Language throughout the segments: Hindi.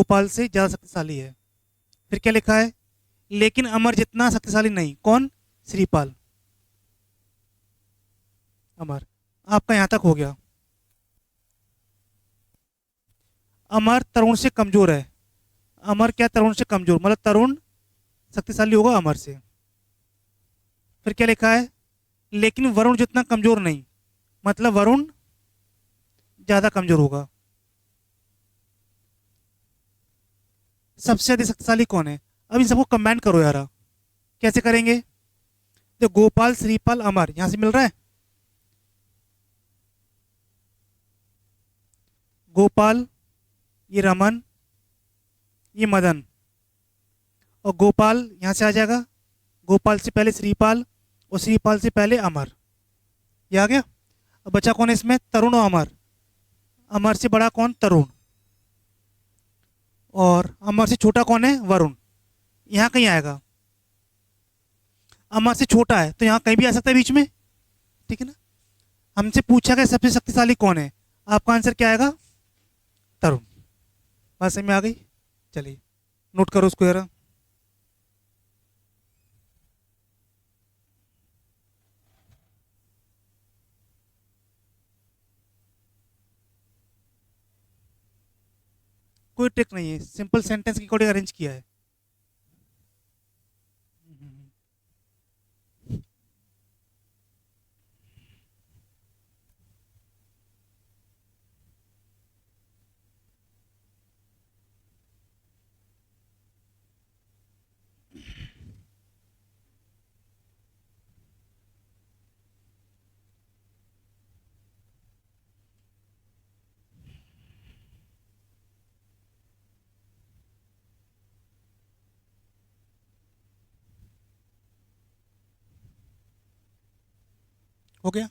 गोपाल से ज़्यादा शक्तिशाली है। फिर क्या लिखा है, लेकिन अमर जितना शक्तिशाली नहीं। कौन? श्रीपाल। अमर। आपका यहाँ तक हो गया। अमर तरुण से कमजोर है। अमर क्या तरुण से कमजोर, मतलब तरुण शक्तिशाली होगा अमर से। फिर क्या लिखा है, लेकिन वरुण जितना कमजोर नहीं, मतलब वरुण ज्यादा कमजोर होगा। सबसे अधिक शक्तिशाली कौन है? अब इन सबको कंबाइन करो यार। कैसे करेंगे? तो गोपाल, श्रीपाल, अमर यहां से मिल रहा है। गोपाल, ये रमन, ये मदन, और गोपाल यहां से आ जाएगा। गोपाल से पहले श्रीपाल और श्रीपाल से पहले अमर। ये आ गया। अब बचा कौन है इसमें? तरुण और अमर। अमर से बड़ा कौन? तरुण। और अमर से छोटा कौन है? वरुण। यहाँ कहीं आएगा। अमर से छोटा है तो यहाँ कहीं भी आ सकता है बीच में, ठीक है ना। हमसे पूछा गया सबसे शक्तिशाली कौन है, आपका आंसर क्या आएगा? तरुण। बात समझ में आ गई? चलिए नोट करो उसको यार। कोई ट्रिक नहीं है, सिंपल सेंटेंस की अकॉर्डिंग अरेंज किया है। हो गया।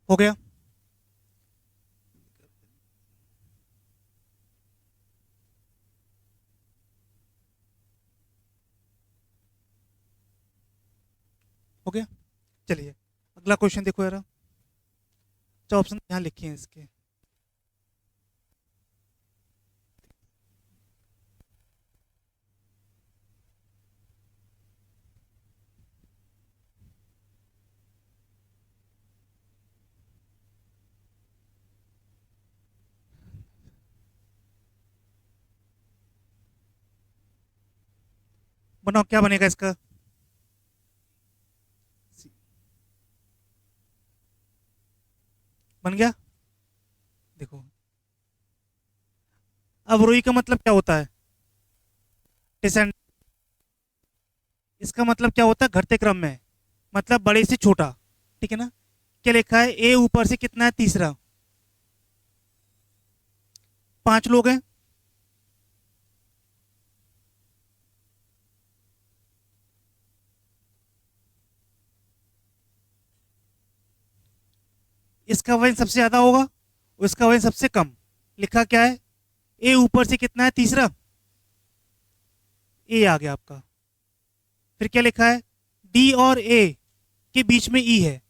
हो गया। हो गया। चलिए अगला क्वेश्चन देखो यार। जो ऑप्शन यहाँ लिखे हैं इसके, बनाओ क्या बनेगा इसका। बन गया। देखो अवरोही का मतलब क्या होता है? डिसेंड। इसका मतलब क्या होता है? घटते क्रम में, मतलब बड़े से छोटा, ठीक है ना। क्या लिखा है, ए ऊपर से कितना है? तीसरा। 5 लोग हैं। इसका वजन सबसे ज्यादा होगा और इसका वजन सबसे कम। लिखा क्या है, ए ऊपर से कितना है? तीसरा। ए आ गया आपका। फिर क्या लिखा है, डी और ए के बीच में ई है।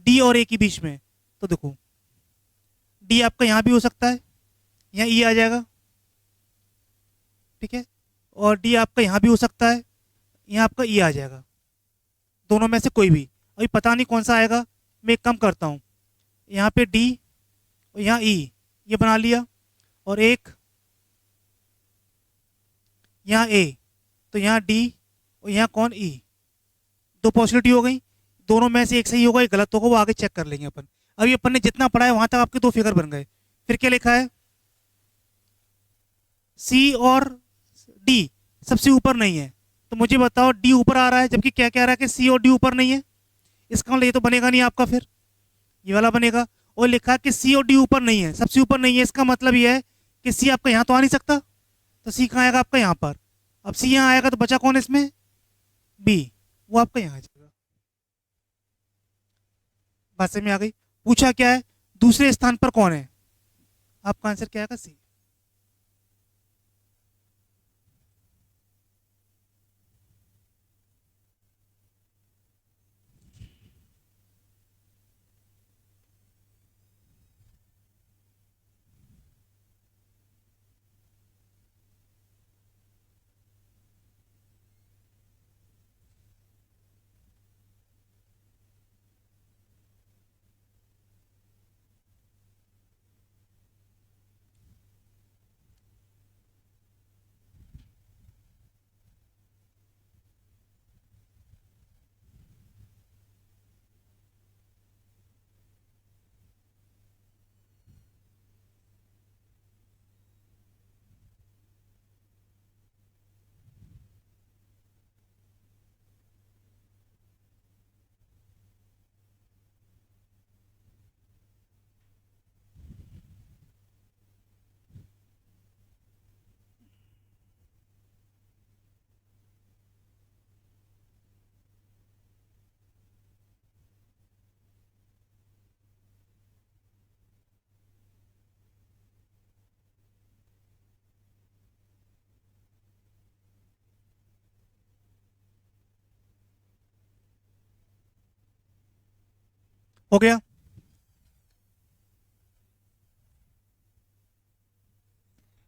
डी और ए के बीच में, तो देखो डी आपका यहां भी हो सकता है, यहाँ ई आ जाएगा, ठीक है। और डी आपका यहाँ भी हो सकता है, यहाँ आपका ई आ जाएगा। दोनों में से कोई भी, अभी पता नहीं कौन सा आएगा। मैं एक कम करता हूँ, यहाँ पे डी और यहाँ ई, ये बना लिया। और एक यहाँ ए, तो यहाँ डी और यहाँ कौन? ई। 2 पॉसिबिलिटी हो गई। दोनों में से एक सही होगा, एक गलत होगा, वो आगे चेक कर लेंगे अपन। अभी अपन ने जितना पढ़ा है वहां तक आपके 2 फिगर बन गए। फिर क्या लिखा है, सी और डी सबसे ऊपर नहीं है। तो मुझे बताओ डी ऊपर आ रहा है, जबकि क्या कह रहा है कि सी और डी ऊपर नहीं है। इसका मतलब ये तो बनेगा नहीं आपका, फिर ये वाला बनेगा। और लिखा है कि सी और डी ऊपर नहीं है, सबसे ऊपर नहीं है, इसका मतलब ये है कि सी आपका यहाँ तो आ नहीं सकता, तो सी कहाँ आएगा आपका यहाँ पर। अब सी यहाँ आएगा तो बचा कौन है इसमें, बी, वो आपका यहाँ आ जाएगा। बात समझ में आ गई। पूछा क्या है, दूसरे स्थान पर कौन है, आपका आंसर क्या आएगा, सी। हो गया।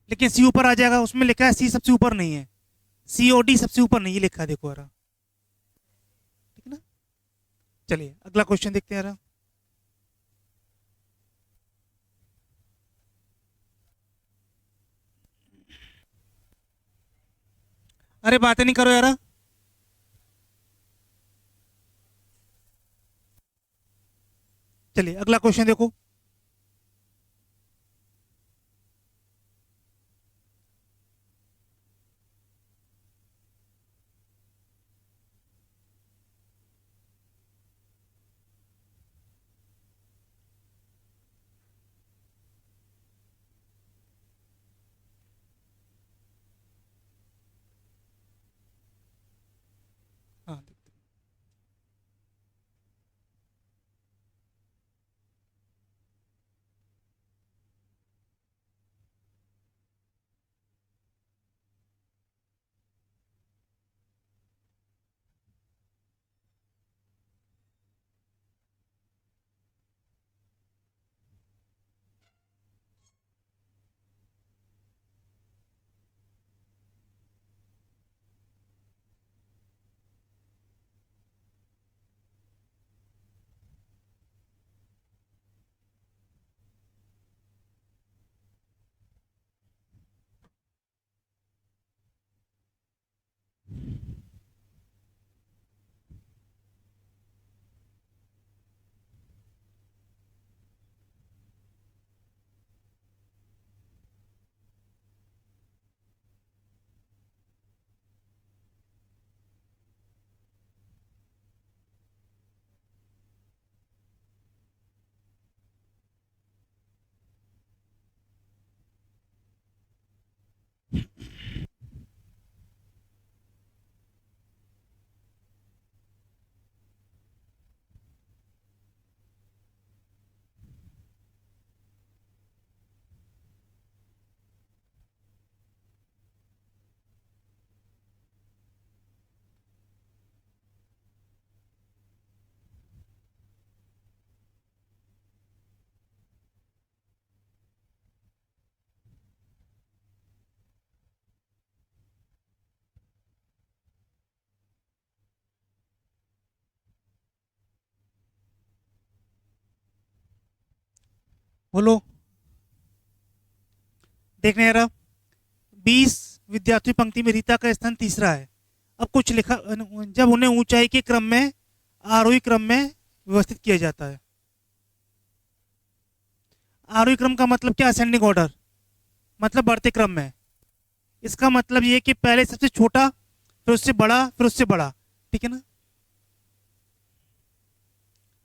लेकिन सी ऊपर आ जाएगा, उसमें लिखा है सी सबसे ऊपर नहीं है, सी और डी सबसे ऊपर नहीं है लिखा है, देखो यार, ठीक है ना। चलिए अगला क्वेश्चन देखते हैं यार। अरे बातें नहीं करो यार। चलिए अगला क्वेश्चन देखो। हाँ देखते हैं। बोलो। देखने यार, 20 विद्यार्थी पंक्ति में रीता का स्थान तीसरा है। अब कुछ लिखा, जब उन्हें ऊंचाई के क्रम में आरोही क्रम में व्यवस्थित किया जाता है। आरोही क्रम का मतलब क्या, असेंडिंग ऑर्डर, मतलब बढ़ते क्रम में। इसका मतलब ये कि पहले सबसे छोटा, फिर उससे बड़ा, फिर उससे बड़ा, ठीक है ना।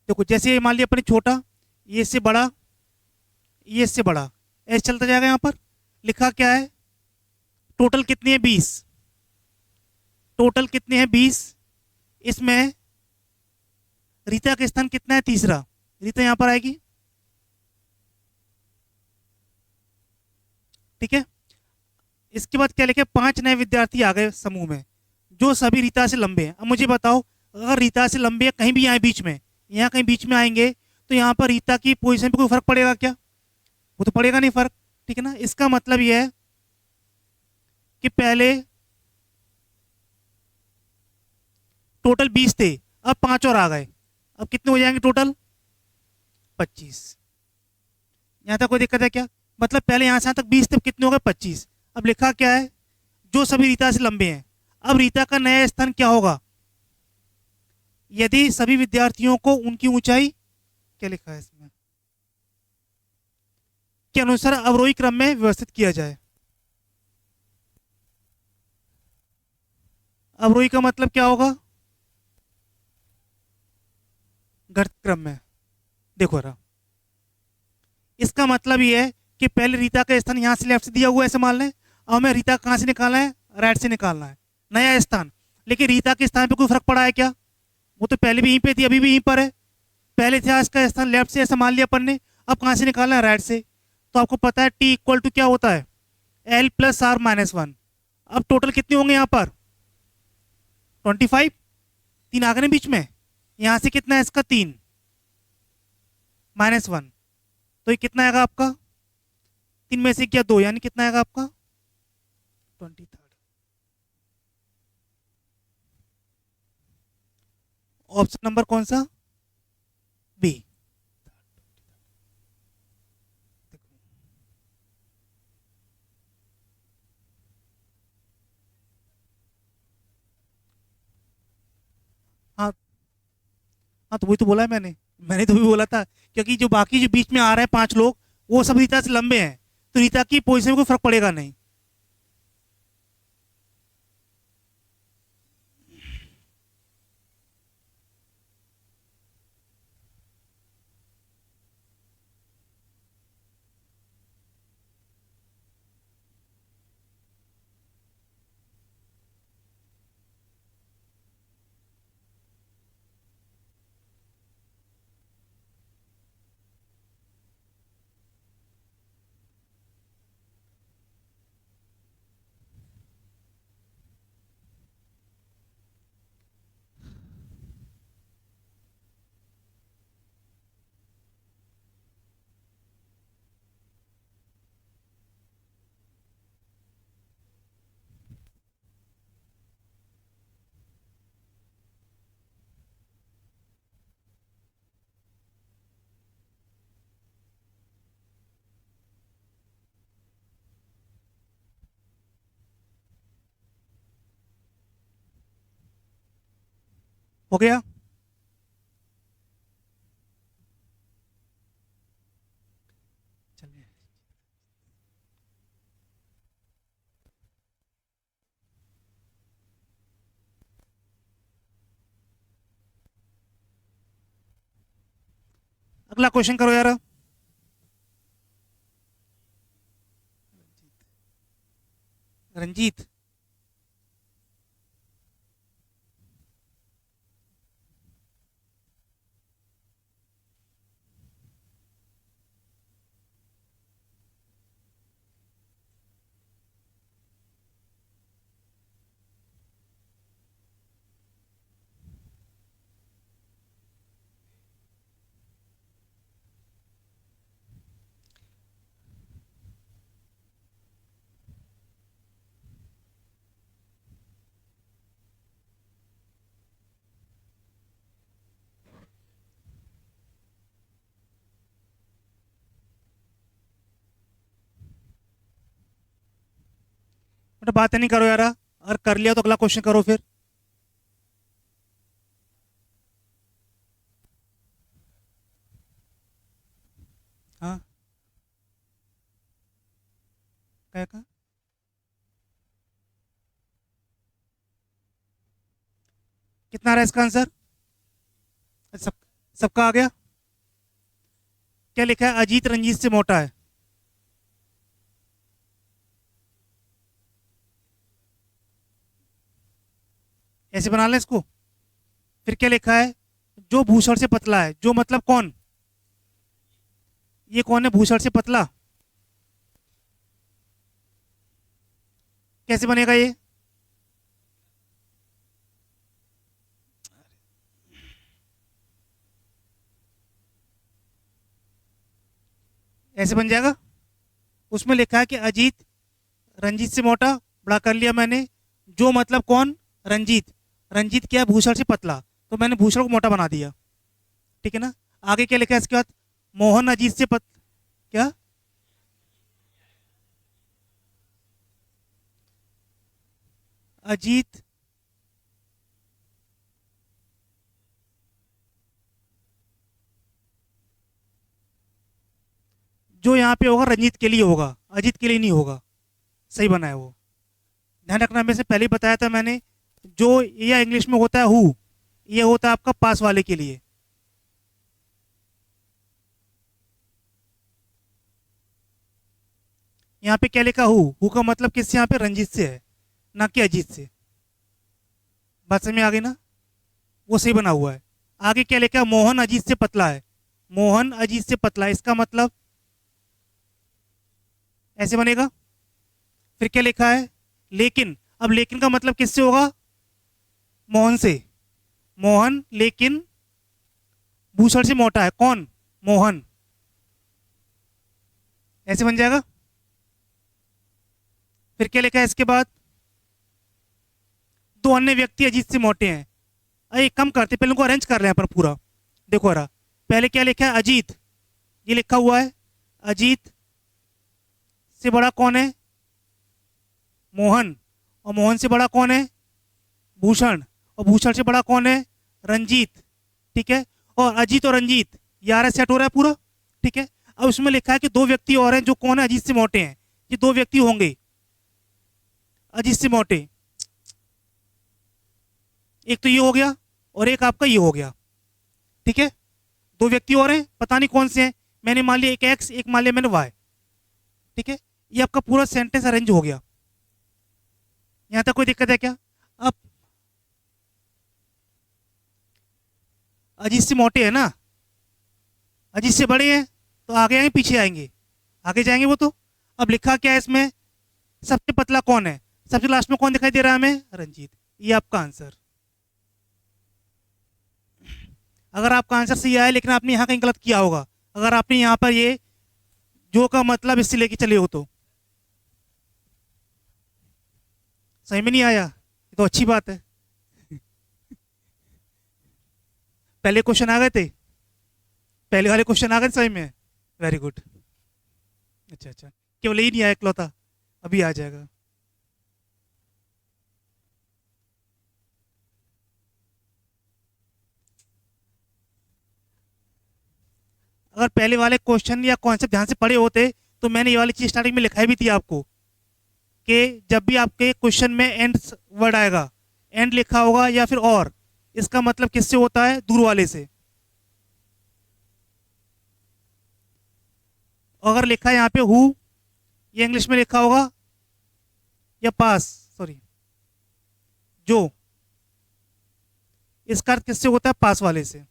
देखो जैसे मान लिया अपने छोटा, ये इससे बड़ा, ये इससे बड़ा, एच चलता जाएगा। यहाँ पर लिखा क्या है, टोटल कितने हैं 20, टोटल कितने हैं 20, इसमें रीता का स्थान कितना है, तीसरा, रीता यहाँ पर आएगी। ठीक है, इसके बाद क्या लिखे, 5 नए विद्यार्थी आ गए समूह में जो सभी रीता से लंबे हैं। अब मुझे बताओ, अगर रीता से लंबे कहीं भी आए बीच में, यहाँ कहीं बीच में आएंगे, तो यहाँ पर रीता की पोजीशन पे कोई फर्क पड़ेगा क्या? वो तो पड़ेगा नहीं फर्क। ठीक है ना, इसका मतलब यह है कि पहले टोटल 20 थे, अब 5 और आ गए, अब कितने हो जाएंगे टोटल, 25। यहाँ तक कोई दिक्कत है क्या? मतलब पहले यहाँ से यहाँ तक 20 थे, कितने हो गए, 25। अब लिखा क्या है, जो सभी रीता से लंबे हैं। अब रीता का नया स्थान क्या होगा, यदि सभी विद्यार्थियों को उनकी ऊंचाई, क्या लिखा है इसमें, के अनुसार अवरोही क्रम में व्यवस्थित किया जाए। अवरोही का मतलब क्या होगा, घटते क्रम में। देखो रहा, इसका मतलब ये है कि पहले रीता का स्थान यहां से लेफ्ट से दिया हुआ है, ऐसे मान लें। अब हमें रीता कहां से निकालना है, राइट से निकालना है नया स्थान। लेकिन रीता के स्थान पे कोई फर्क पड़ा है क्या? वो तो पहले भी यहीं पे थी, अभी भी यहीं पर है। पहले था इसका स्थान लेफ्ट से, ऐसा मान लिया अपन ने। अब कहां से निकालना है, राइट से। तो आपको पता है टी इक्वल टू क्या होता है, एल प्लस आर माइनस 1। अब टोटल कितने होंगे यहाँ पर, 25, 3 आ गए बीच में। यहां से कितना है इसका, 3 माइनस 1, तो ये कितना आएगा आपका, 3 में से क्या 2, यानी कितना आएगा आपका 23। ऑप्शन नंबर कौन सा, बी। हाँ हाँ, तो वही तो बोला है मैंने, मैंने तो भी बोला था, क्योंकि जो बाकी जो बीच में आ रहे हैं 5 लोग, वो सब रीता से लंबे हैं, तो रीता की पोजीशन में कोई फर्क पड़ेगा नहीं। हो गया, चलिए अगला क्वेश्चन करो यार। रंजीत, बेटा बातें नहीं करो यार, अगर कर लिया तो अगला क्वेश्चन करो फिर। हाँ, क्या कहा, कितना आ रहा है इसका आंसर, सब सबका आ गया। क्या लिखा है, अजीत रंजीत से मोटा है। ऐसे बना लें इसको। फिर क्या लिखा है, जो भूषण से पतला है, जो मतलब कौन, ये कौन है भूषण से पतला, कैसे बनेगा ये, ऐसे बन जाएगा। उसमें लिखा है कि अजीत रंजीत से मोटा, बड़ा कर लिया मैंने, जो मतलब कौन, रंजीत, रंजीत क्या है भूषण से पतला, तो मैंने भूषण को मोटा बना दिया, ठीक है ना। आगे क्या लिखा है इसके बाद, मोहन अजीत से क्या, अजीत, जो यहाँ पे होगा रंजीत के लिए होगा, अजीत के लिए नहीं होगा, सही बना है वो। ध्यान रखना, मैं से पहले ही बताया था मैंने, जो ये इंग्लिश में होता है हु, ये होता है आपका पास वाले के लिए। यहाँ पे क्या लिखा, हु का मतलब किससे, यहाँ पे रंजीत से है, ना कि अजीत से। बात समझ में आ गई ना, वो सही बना हुआ है। आगे क्या लिखा है, मोहन अजीत से पतला है, मोहन अजीत से पतला है, इसका मतलब ऐसे बनेगा। फिर क्या लिखा है, लेकिन, अब लेकिन का मतलब किससे होगा, मोहन से, मोहन लेकिन भूषण से मोटा है, कौन, मोहन, ऐसे बन जाएगा। फिर क्या लिखा है इसके बाद, दो अन्य व्यक्ति अजीत से मोटे हैं। अरे कम करते, पहले उनको अरेंज कर रहे हैं अपन पूरा, देखो रहा, पहले क्या लिखा है, अजीत, ये लिखा हुआ है, अजीत से बड़ा कौन है, मोहन, और मोहन से बड़ा कौन है, भूषण, और भूषण से बड़ा कौन है, रंजीत, ठीक है। और अजीत और रंजीत यार सेट हो रहा है पूरा, ठीक है। अब उसमें लिखा है कि दो व्यक्ति और हैं जो कौन है, अजीत से मोटे हैं, ये दो व्यक्ति होंगे अजीत से मोटे, एक तो ये हो गया और एक आपका ये हो गया, ठीक है। दो व्यक्ति और हैं, पता नहीं कौन से हैं, मैंने मान लिया एक एक्स, एक मान लिया मैंने वाई, ठीक है। ये आपका पूरा सेंटेंस अरेंज हो गया। यहां तक कोई दिक्कत है क्या। अब अजीत से मोटे है ना, अजीत से बड़े हैं, तो आगे आएंगे पीछे आएंगे, आगे जाएंगे वो तो। अब लिखा क्या है इसमें, सबसे पतला कौन है, सबसे लास्ट में कौन दिखाई दे रहा है हमें, रंजीत, ये आपका आंसर। अगर आपका आंसर सही आया, लेकिन आपने यहाँ कहीं गलत किया होगा, अगर आपने यहाँ पर ये जो का मतलब इससे लेके चले हो तो सही में नहीं आया, ये तो अच्छी बात है। पहले क्वेश्चन आ गए थे, पहले वाले क्वेश्चन आ गए थे सही में, वेरी गुड। अच्छा अच्छा, केवल यही नहीं आया इकलौता, अभी आ जाएगा। अगर पहले वाले क्वेश्चन या कॉन्सेप्ट ध्यान से पढ़े होते, तो मैंने ये वाली चीज स्टार्टिंग में लिखाई भी थी आपको, कि जब भी आपके क्वेश्चन में एंड वर्ड आएगा, एंड लिखा होगा या फिर और, इसका मतलब किससे होता है, दूर वाले से। अगर लिखा है यहाँ पे हु, ये इंग्लिश में लिखा होगा, या पास, सॉरी, जो, इसका अर्थ किससे होता है, पास वाले से।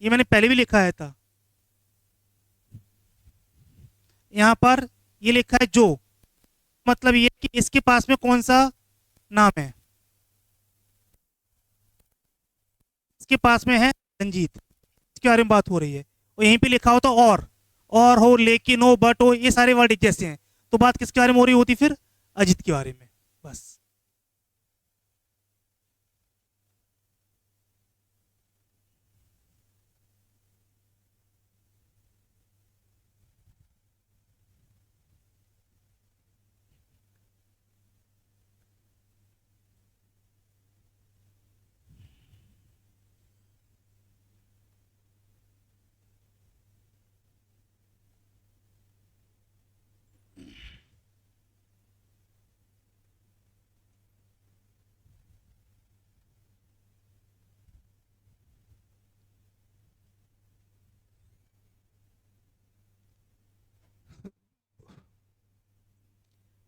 ये मैंने पहले भी लिखा है था, यहां पर ये लिखा है जो, मतलब ये कि इसके पास में कौन सा नाम है, इसके पास में है रंजीत, इसके बारे में बात हो रही है। और यहीं पे लिखा होता और हो, लेकिन हो, बट हो, ये सारे वर्ड एक जैसे हैं, तो बात किसके बारे में हो रही होती फिर, अजीत के बारे में, बस।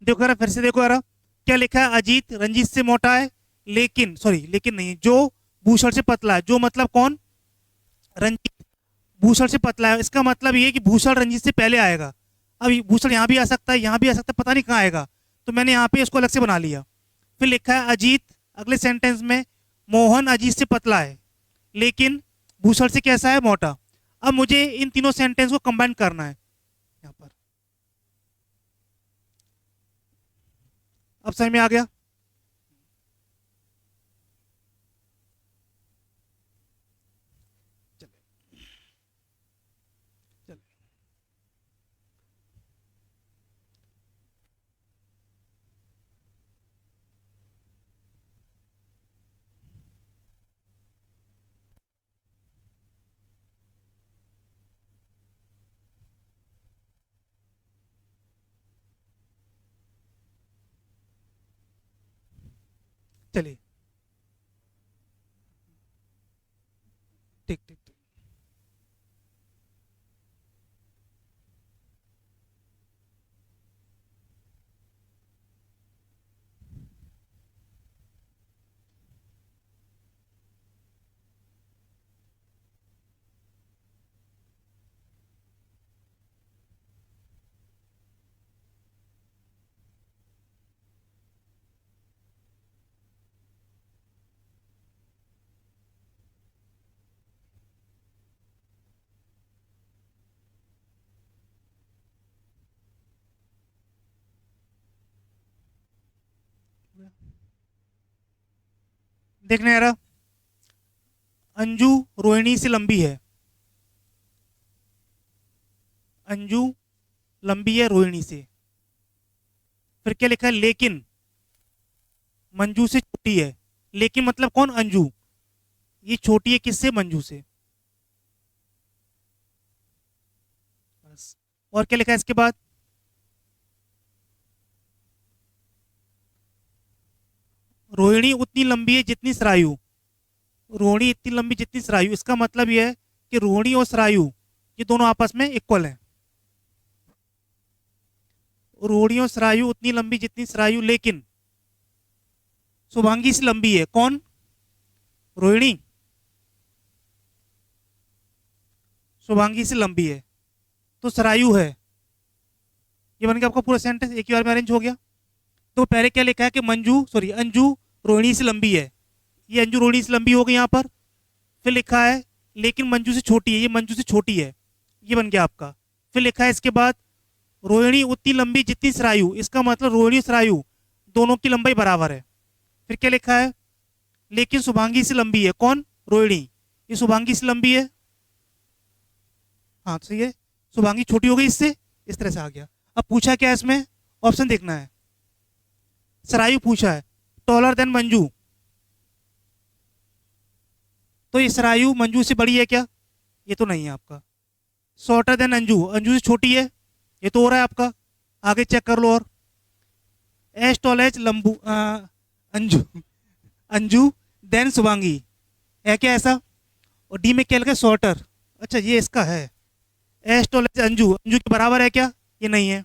देखो यार, फिर से देखो यार, क्या लिखा है, अजीत रंजीत से मोटा है, लेकिन सॉरी लेकिन नहीं, जो भूषण से पतला है, जो मतलब कौन, रंजीत। भूषण से पतला है, इसका मतलब ये कि भूषण रंजीत से पहले आएगा। अब भूषण यहाँ भी आ सकता है, यहाँ भी आ सकता है, पता नहीं कहाँ आएगा, तो मैंने यहाँ पे इसको अलग से बना लिया। फिर लिखा है अजीत, अगले सेंटेंस में मोहन अजीत से पतला है लेकिन भूषण से कैसा है, मोटा। अब मुझे इन तीनों सेंटेंस को कंबाइन करना है यहाँ पर। अब समझ में आ गया। चलिए चलिए, ठीक ठीक ठीक। देखने आ रहा, अंजू रोहिणी से लंबी है, अंजू लंबी है रोहिणी से। फिर क्या लिखा है, लेकिन मंजू से छोटी है। लेकिन मतलब कौन, अंजू। ये छोटी है किससे, मंजू से। बस। और क्या लिखा है इसके बाद, रोहिणी उतनी लंबी है जितनी सरायु। रोहिणी इतनी लंबी जितनी सरायु, इसका मतलब यह है कि रोहिणी और सरायु ये दोनों आपस में इक्वल हैं। रोहिणी और सरायु उतनी लंबी जितनी सरायु, लेकिन शुभांगी से लंबी है कौन, रोहिणी। शुभांगी से लंबी है तो सरायु है। ये बन गया आपका पूरा सेंटेंस, एक ही बार में अरेंज हो गया। तो पहले क्या लिखा है कि मंजू सॉरी अंजू रोहिणी से लंबी है, ये अंजू रोहिणी से लंबी हो गई यहाँ पर। फिर लिखा है लेकिन मंजू से छोटी है, ये मंजू से छोटी है, ये बन गया आपका। फिर लिखा है इसके बाद रोहिणी उतनी लंबी जितनी सरायु, इसका मतलब रोहिणी सरायु दोनों की लंबाई बराबर है। फिर क्या लिखा है, लेकिन शुभांगी से लंबी है कौन, रोहिणी। ये शुभांगी से लंबी है, हाँ तो सही है। शुभांगी छोटी हो गई इससे, इस तरह से आ गया। अब पूछा क्या है इसमें, ऑप्शन देखना है। सरायु पूछा है, टॉलर देन मंजू, तो ये सरायु मंजू से बड़ी है क्या, ये तो नहीं है आपका। शॉर्टर देन अंजू, अंजू से छोटी है, ये तो हो रहा है आपका। आगे चेक कर लो। और एस टॉल एच लंबू अंजू, अंजू देन शुभांगी, है क्या ऐसा। और डी में क्या लिखा है, शॉर्टर। अच्छा ये इसका है, S tall H Anju, Anju के बराबर है क्या, ये नहीं है।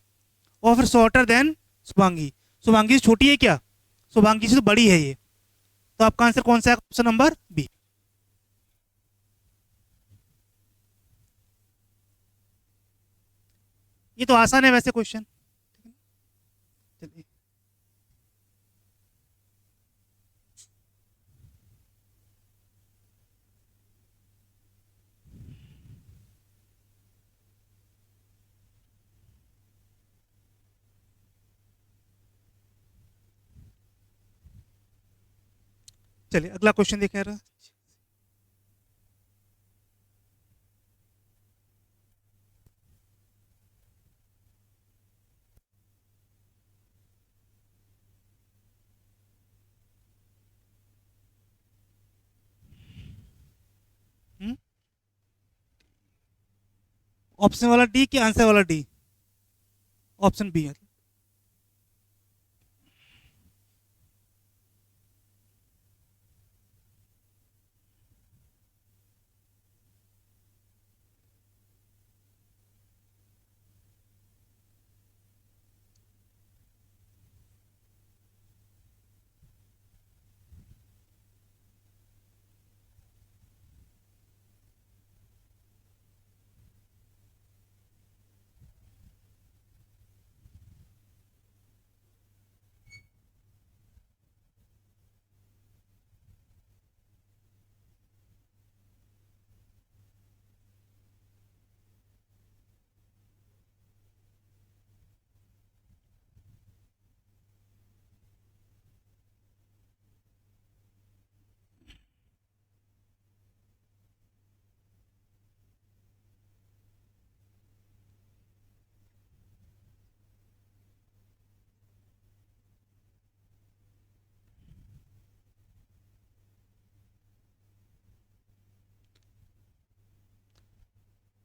और फिर शॉर्टर देन शुभांगी, शुभांगी से छोटी है क्या, शुभांगी से तो बड़ी है ये। तो आपका आंसर कौन सा है, ऑप्शन नंबर बी। ये तो आसान है वैसे क्वेश्चन। चलिए चलिए अगला क्वेश्चन देखें रहा। ऑप्शन वाला डी कि आंसर वाला डी, ऑप्शन बी है।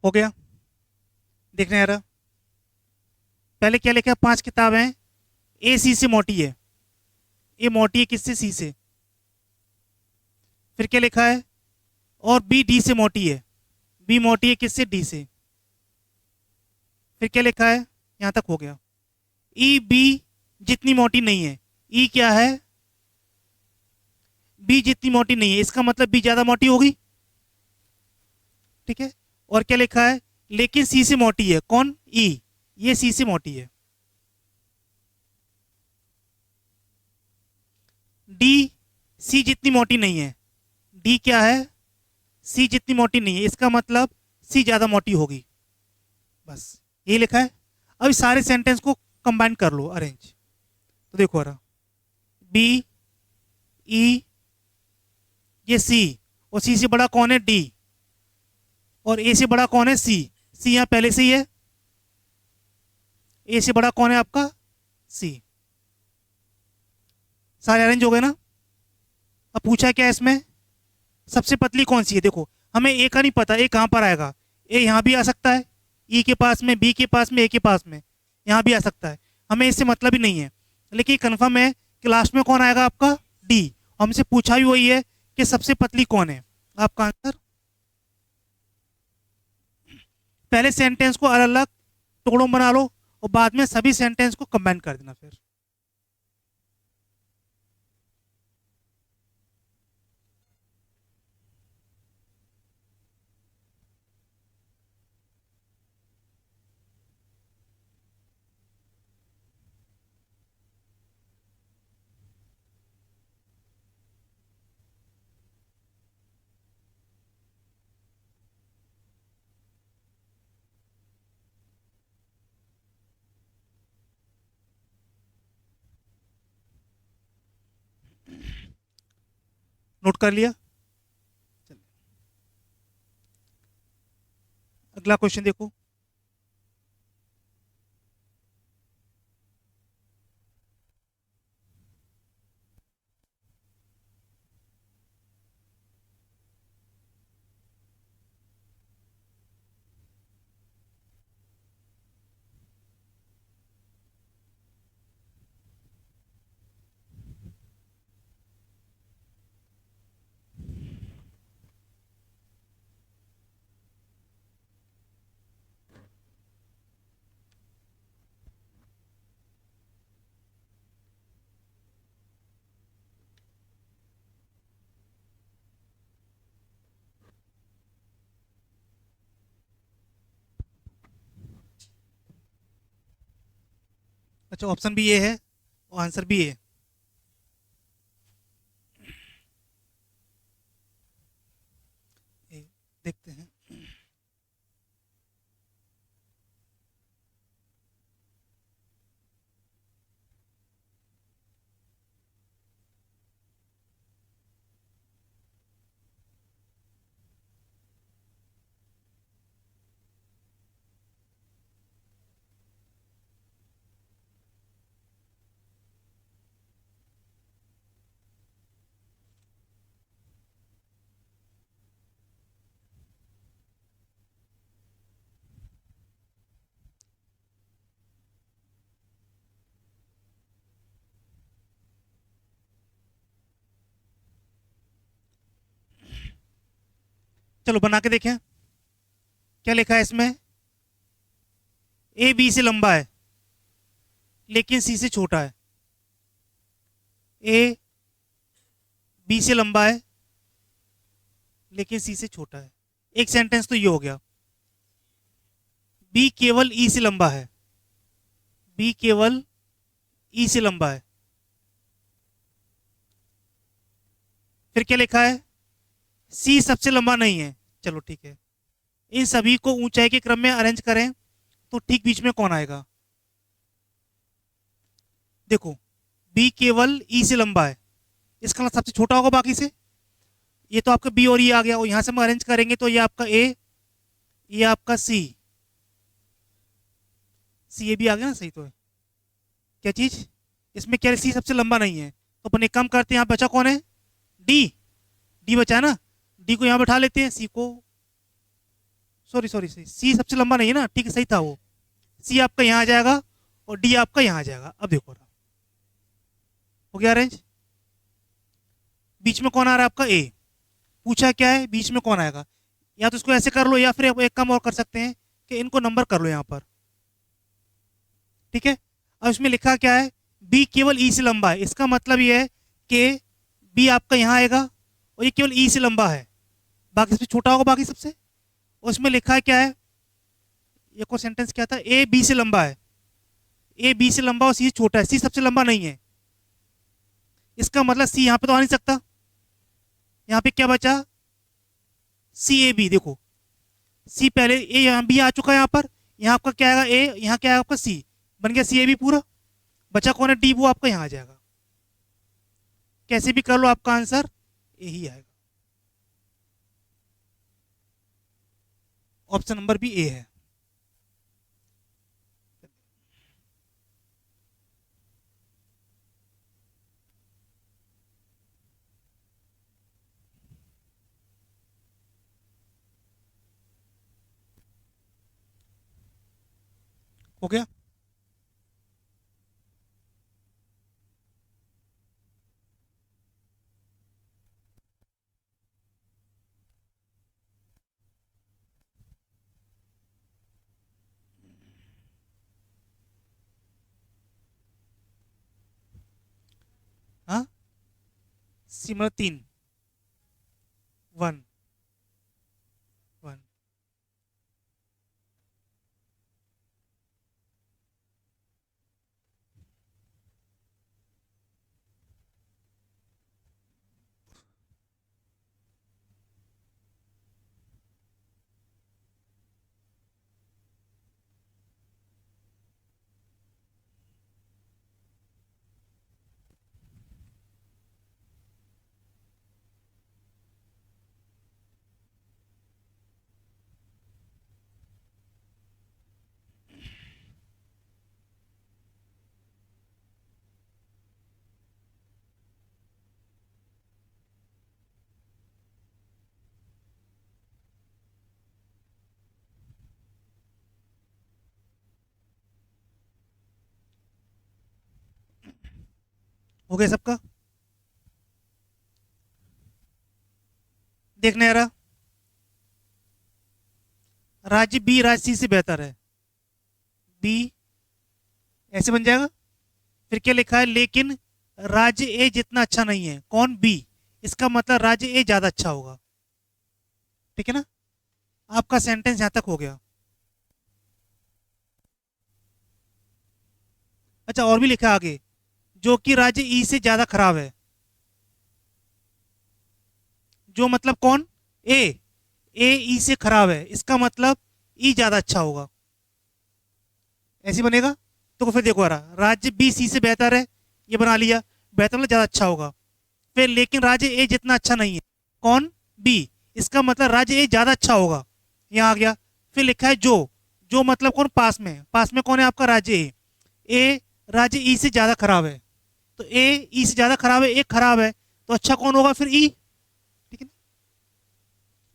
हो गया, देखने आ रहा। पहले क्या लिखा है, 5 किताबें हैं, ए सी से मोटी है, ए मोटी है किससे, सी से। फिर क्या लिखा है, और बी डी से मोटी है, बी मोटी है किससे, डी से। फिर क्या लिखा है, यहां तक हो गया। ई बी जितनी मोटी नहीं है, ई क्या है, बी जितनी मोटी नहीं है, इसका मतलब बी ज्यादा मोटी होगी, ठीक है। और क्या लिखा है, लेकिन सी से मोटी है, कौन, ई, ये सी से मोटी है। डी सी जितनी मोटी नहीं है, डी क्या है, सी जितनी मोटी नहीं है, इसका मतलब सी ज्यादा मोटी होगी, बस ये लिखा है। अब इस सारे सेंटेंस को कंबाइन कर लो, अरेंज। तो देखो रहा, बी ई, ये सी, और सी से बड़ा कौन है, डी, और ए से बड़ा कौन है, सी। सी यहां पहले से ही है, ए से बड़ा कौन है आपका, सी। सारे अरेंज हो गए ना। अब पूछा क्या है इसमें, सबसे पतली कौन सी है। देखो हमें ए का नहीं पता, ए कहां पर आएगा, ए यहां भी आ सकता है, ई के पास में, बी के पास में, ए के पास में, यहां भी आ सकता है, हमें इससे मतलब ही नहीं है। लेकिन कंफर्म है कि लास्ट में कौन आएगा आपका, डी। हमसे पूछा भी वही है कि सबसे पतली कौन है। आपका आंसर, पहले सेंटेंस को अलग अलग टुकड़ों में बना लो और बाद में सभी सेंटेंस को कंबाइन कर देना। फिर नोट कर लिया। अगला क्वेश्चन देखो, अच्छा ऑप्शन भी ये है और आंसर भी ये है। देखते हैं, चलो बना के देखें। क्या लिखा है इसमें, ए बी से लंबा है लेकिन सी से छोटा है। ए बी से लंबा है लेकिन सी से छोटा है। एक सेंटेंस तो ये हो गया। बी केवल ई से लंबा है, बी केवल ई से लंबा है। फिर क्या लिखा है, सी सबसे लंबा नहीं है। चलो ठीक है, इन सभी को ऊंचाई के क्रम में अरेंज करें तो ठीक बीच में कौन आएगा। देखो बी केवल ई से लंबा है, इसका मतलब सबसे छोटा होगा बाकी से। ये तो आपका बी और ई आ गया, और यहां से हम अरेंज करेंगे तो ये आपका ए, ये आपका सी, सी ए भी आ गया ना, सही तो है। क्या चीज इसमें, क्या सी सबसे लंबा नहीं है तो अपन एक काम करते हैं, यहाँ बचा कौन है, डी। डी बचा ना, डी को यहाँ बैठा लेते हैं, सी को सॉरी सॉरी सही, सी सबसे लंबा नहीं है ना, ठीक है, सही था वो। सी आपका यहाँ आ जाएगा और डी आपका यहाँ आ जाएगा। अब देखो रहा, हो गया अरेंज। बीच में कौन आ रहा है आपका, ए। पूछा क्या है, बीच में कौन आएगा। या तो इसको ऐसे कर लो, या फिर आप एक काम और कर सकते हैं कि इनको नंबर कर लो यहाँ पर, ठीक है। अब इसमें लिखा क्या है, बी केवल ई से लंबा है, इसका मतलब ये है कि बी आपका यहाँ आएगा और ये केवल ई से लंबा है, बाकी सबसे छोटा होगा बाकी सबसे। और उसमें लिखा है क्या है, एक और सेंटेंस क्या था, ए बी से लंबा है, ए बी से लंबा और सी छोटा है, सी सबसे लंबा नहीं है। इसका मतलब सी यहाँ पे तो आ नहीं सकता। यहाँ पे क्या बचा, सी ए बी। देखो सी पहले, ए यहाँ बी आ चुका है, यहाँ पर, यहाँ आपका क्या आएगा ए, यहाँ क्या आएगा आपका सी, बन गया सी ए बी पूरा। बचा कौन है, डी, वो आपका यहाँ आ जाएगा। कैसे भी कर लो आपका आंसर यही आएगा। ऑप्शन नंबर भी ए है। हो गया। हाँ, सी मतलब 3, 1, 1। हो गया सबका, देखने आ रहा। राज्य बी राज्य सी से बेहतर है, बी ऐसे बन जाएगा। फिर क्या लिखा है, लेकिन राज्य ए जितना अच्छा नहीं है, कौन, बी। इसका मतलब राज्य ए ज्यादा अच्छा होगा, ठीक है ना। आपका सेंटेंस यहां तक हो गया। अच्छा, और भी लिखा है आगे, जो कि राज्य ई से ज्यादा खराब है। जो मतलब कौन, ए, ए ई से खराब है, इसका मतलब ई ज्यादा अच्छा होगा, ऐसे बनेगा। तो फिर देखो रहा, राज्य बी सी से बेहतर है, ये बना लिया, बेहतर मतलब ज्यादा अच्छा होगा। फिर लेकिन राज्य ए जितना अच्छा नहीं है, कौन, बी। इसका मतलब राज्य ए ज्यादा अच्छा होगा, यहाँ आ गया। फिर लिखा है जो मतलब कौन, पास में, पास में कौन है आपका, राज्य ए। ए राज्य ई से ज्यादा खराब है, तो ए ई से ज्यादा खराब है, ए खराब है, तो अच्छा कौन होगा फिर, ई, ठीक है ना।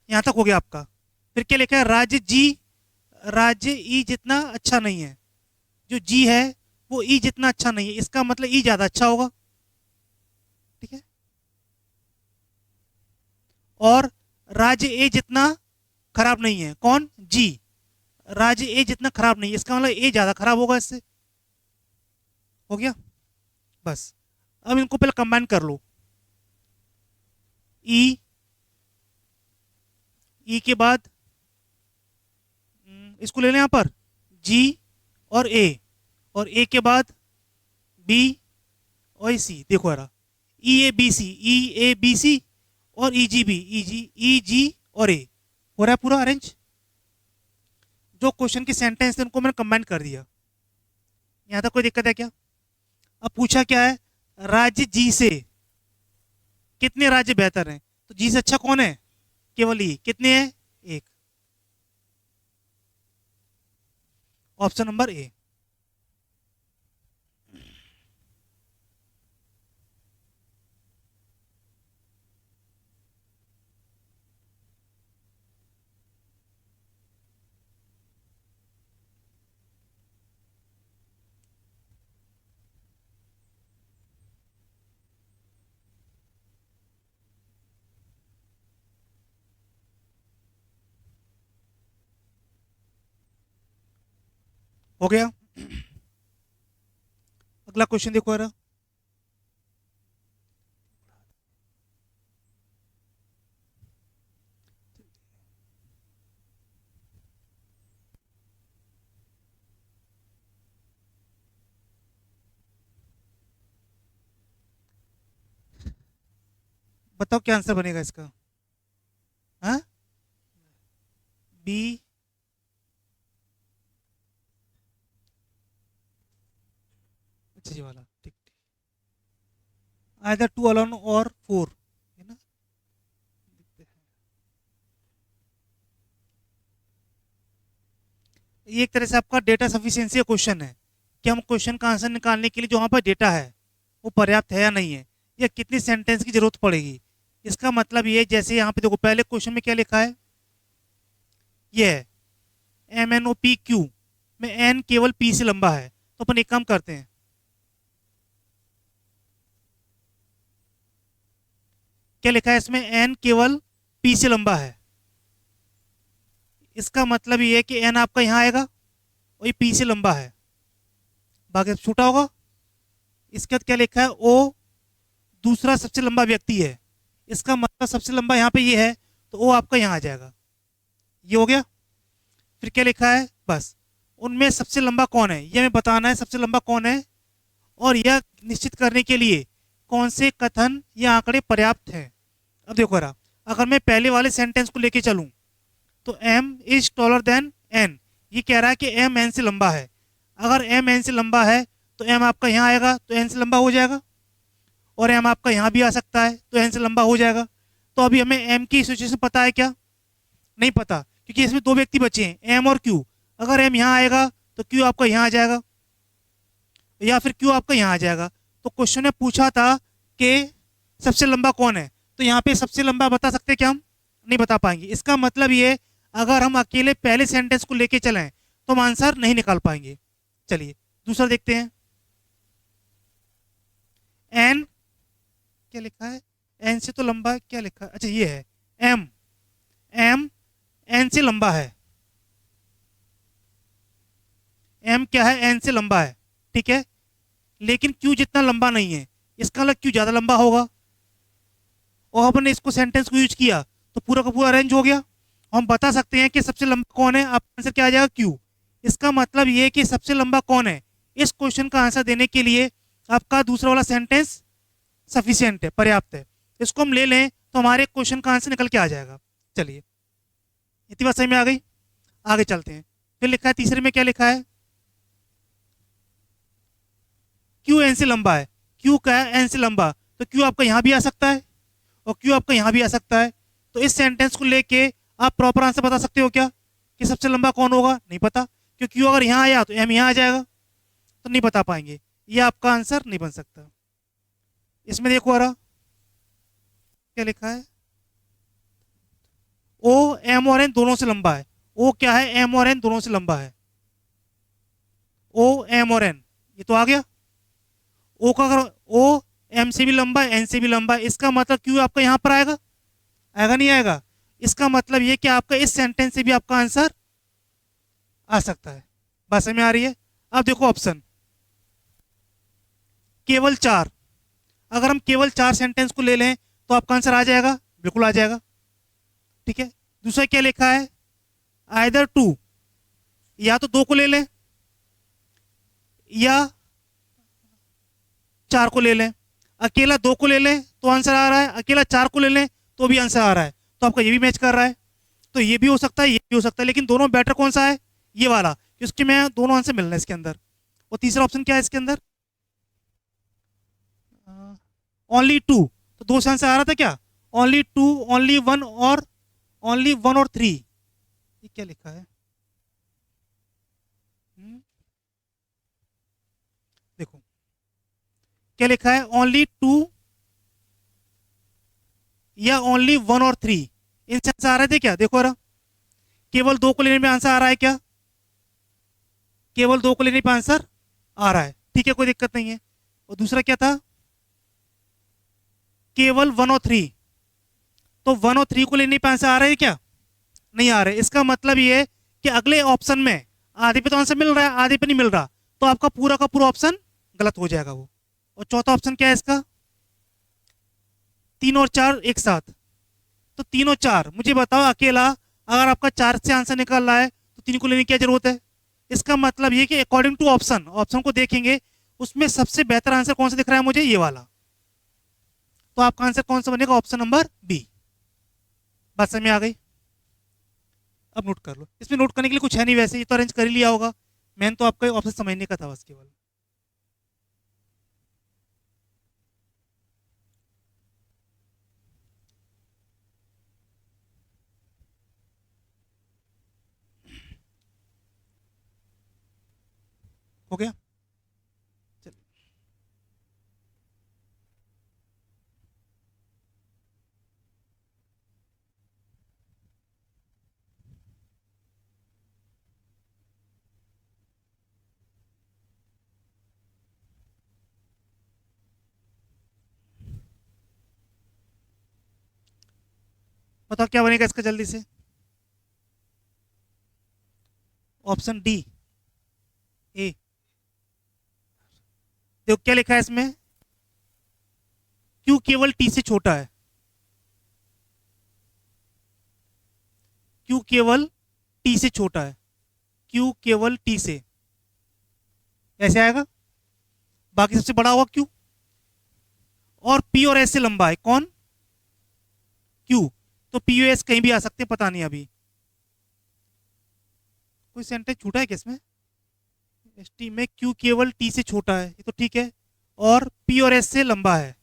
यहाँ तक हो गया आपका। फिर क्या लिखा है, राज्य ई जितना अच्छा नहीं है, जो जी है वो ई जितना अच्छा नहीं है, इसका मतलब ई ज्यादा अच्छा होगा, ठीक है। और राज्य ए जितना खराब नहीं है, कौन, जी। राज्य ए जितना खराब नहीं है, इसका मतलब ए ज्यादा खराब होगा इससे। हो गया बस। अब इनको पहले कंबाइन कर लो, ई, ई के बाद इसको ले लें यहाँ पर, जी और ए, और ए के बाद बी और सी। देखो यार, ई ए बी सी और ई जी और ए। हो रहा है पूरा अरेंज। जो क्वेश्चन के सेंटेंस थे उनको मैंने कंबाइन कर दिया। यहाँ तक कोई दिक्कत है क्या। अब पूछा क्या है, राज्य जी से कितने राज्य बेहतर हैं, तो जी से अच्छा कौन है, केवल ई। कितने हैं, एक। Option number A. हो गया। अगला क्वेश्चन देखो जरा। बताओ क्या आंसर बनेगा इसका। हाँ, बी। अच्छा ये वाला, ठीक ठीक। आइदर टू अलोन और फोर, है ना। देखते हैं। ये एक तरह से आपका डेटा सफिशिएंसी का क्वेश्चन है कि हम क्वेश्चन का आंसर निकालने के लिए जो वहाँ पर डेटा है वो पर्याप्त है या नहीं है, या कितनी सेंटेंस की जरूरत पड़ेगी। इसका मतलब ये है, जैसे यहाँ पे देखो पहले क्वेश्चन में क्या लिखा है, ये है MNOPQ में एन केवल पी से लंबा है। तो अपन एक काम करते हैं, क्या लिखा है इसमें, एन केवल पी से लंबा है। इसका मतलब ये है कि एन आपका यहाँ आएगा और ये पी से लंबा है, बाकी छूटा होगा। इसके बाद क्या लिखा है, ओ दूसरा सबसे लंबा व्यक्ति है। इसका मतलब सबसे लंबा यहाँ पे ये है, तो ओ आपका यहाँ आ जाएगा। ये हो गया। फिर क्या लिखा है, बस उनमें सबसे लंबा कौन है, ये हमें बताना है सबसे लंबा कौन है, और यह निश्चित करने के लिए कौन से कथन या आंकड़े पर्याप्त हैं। अब देखो रहा, अगर मैं पहले वाले सेंटेंस को लेके चलूं तो m is taller then n, ये कह रहा है कि m n से लंबा है। अगर m n से लंबा है तो m आपका यहाँ आएगा तो n से लंबा हो जाएगा, और m आपका यहाँ भी आ सकता है तो n से लंबा हो जाएगा। तो अभी हमें m की सिचुएशन पता है क्या, नहीं पता, क्योंकि इसमें दो व्यक्ति बचे हैं m और q। अगर m यहाँ आएगा तो q आपका यहाँ आ जाएगा, या फिर q आपका यहाँ आ जाएगा। तो क्वेश्चन ने पूछा था कि सबसे लंबा कौन है, तो यहाँ पे सबसे लंबा बता सकते क्या हम, नहीं बता पाएंगे। इसका मतलब ये, अगर हम अकेले पहले सेंटेंस को लेके चलें तो हम आंसर नहीं निकाल पाएंगे। चलिए दूसरा देखते हैं। एन क्या लिखा है, एन से तो लंबा क्या लिखा है, अच्छा ये है एम, एम एन से लंबा है। एम क्या है, एन से लंबा है, ठीक है। लेकिन क्यू जितना लंबा नहीं है, इसका मतलब क्यू ज्यादा लंबा होगा। और हमने इसको सेंटेंस को यूज किया तो पूरा का पूरा अरेंज हो गया। हम बता सकते हैं कि सबसे लंबा कौन है, आपका आंसर क्या आ जाएगा, क्यू। इसका मतलब ये कि सबसे लंबा कौन है, इस क्वेश्चन का आंसर देने के लिए आपका दूसरा वाला सेंटेंस सफिशियंट है, पर्याप्त है। इसको हम ले लें तो हमारे क्वेश्चन का आंसर निकल के आ जाएगा। चलिए इतनी बात सही में आ गई, आगे चलते हैं। फिर लिखा है तीसरे में, क्या लिखा है, क्यू एन से लंबा है। क्यू का है एन से लंबा, तो क्यू आपका यहाँ भी आ सकता है और क्यू आपका यहाँ भी आ सकता है। तो इस सेंटेंस को लेके आप प्रॉपर आंसर बता सकते हो क्या, कि सबसे लंबा कौन होगा, नहीं पता, क्योंकि क्यू अगर यहाँ आया तो एम यहाँ आ जाएगा, तो नहीं बता पाएंगे। ये आपका आंसर नहीं बन सकता। इसमें देखो रहा क्या लिखा है, ओ एम और एन दोनों से लंबा है। ओ क्या है, एम और एन दोनों से लंबा है। ओ एम और एन, ये तो आ गया। ओ का अगर ओ एम से भी लंबा है, एन से भी लंबा है, इसका मतलब क्यू आपका यहाँ पर आएगा, आएगा नहीं आएगा। इसका मतलब ये कि आपका इस सेंटेंस से भी आपका आंसर आ सकता है। बात समझ में आ रही है। अब देखो ऑप्शन, केवल 4, अगर हम केवल 4 सेंटेंस को ले लें तो आपका आंसर आ जाएगा, बिल्कुल आ जाएगा, ठीक है। दूसरा क्या लिखा है, आइदर 2, या तो 2 को ले लें या 4 को ले लें। अकेला 2 को ले लें तो आंसर आ रहा है, अकेला 4 को ले लें तो भी आंसर आ रहा है। तो आपका ये भी मैच कर रहा है, तो ये भी हो सकता है, ये भी हो सकता है, लेकिन दोनों बेटर कौन सा है, ये वाला, क्योंकि मैं दोनों आंसर मिल रहे हैं इसके अंदर। और तीसरा ऑप्शन क्या है इसके अंदर, ओनली 2, तो 2 से आंसर आ रहा था क्या, ओनली 2, ओनली 1 और ओनली 1 और 3, ये क्या लिखा है। देखो क्या लिखा है, ओनली 2 या ओनली 1 और 3, इनसे आंसर आ रहे थे क्या, देखो रहा, केवल 2 को लेने में आंसर आ रहा है क्या, केवल 2 को लेने पे आंसर आ रहा है, ठीक है, कोई दिक्कत नहीं है। और दूसरा क्या था, केवल 1 और 3, तो 1 और 3 को लेने पे आंसर आ रहा है क्या, नहीं आ रहे। इसका मतलब ये है कि अगले ऑप्शन में आधे पे तो आंसर मिल रहा है, आधे पे नहीं मिल रहा, तो आपका पूरा का पूरा ऑप्शन गलत हो जाएगा वो। और चौथा ऑप्शन क्या है इसका, 3 और 4 एक साथ। तो 3 और 4 मुझे बताओ अकेला, अगर आपका 4 से आंसर निकल रहा है तो 3 को लेने की क्या जरूरत है। इसका मतलब ये कि अकॉर्डिंग टू ऑप्शन, ऑप्शन को देखेंगे उसमें सबसे बेहतर आंसर कौन सा दिख रहा है मुझे, ये वाला। तो आपका आंसर कौन सा बनेगा, ऑप्शन नंबर बी। बात समझ में आ गई। अब नोट कर लो, इसमें नोट करने के लिए कुछ है नहीं, वैसे ये तो अरेंज कर ही लिया होगा। मैंने तो आपका ऑप्शन समझने का था बस केवल। हो गया। चलिए, बताओ क्या बनेगा इसका जल्दी से। ऑप्शन डी, ए। देखो क्या लिखा है इसमें, क्यू केवल टी से छोटा है, क्यू केवल टी से छोटा है, क्यू केवल टी से, ऐसे आएगा। बाकी सबसे बड़ा होगा क्यू, और पी और एस से लंबा है कौन, क्यू। तो पी और एस कहीं भी आ सकते हैं, पता नहीं अभी। कोई सेंटेंस छूटा है क्या इसमें, एस टी में क्यू केवल टी से छोटा है, ये तो ठीक है, और पी और एस से लंबा है।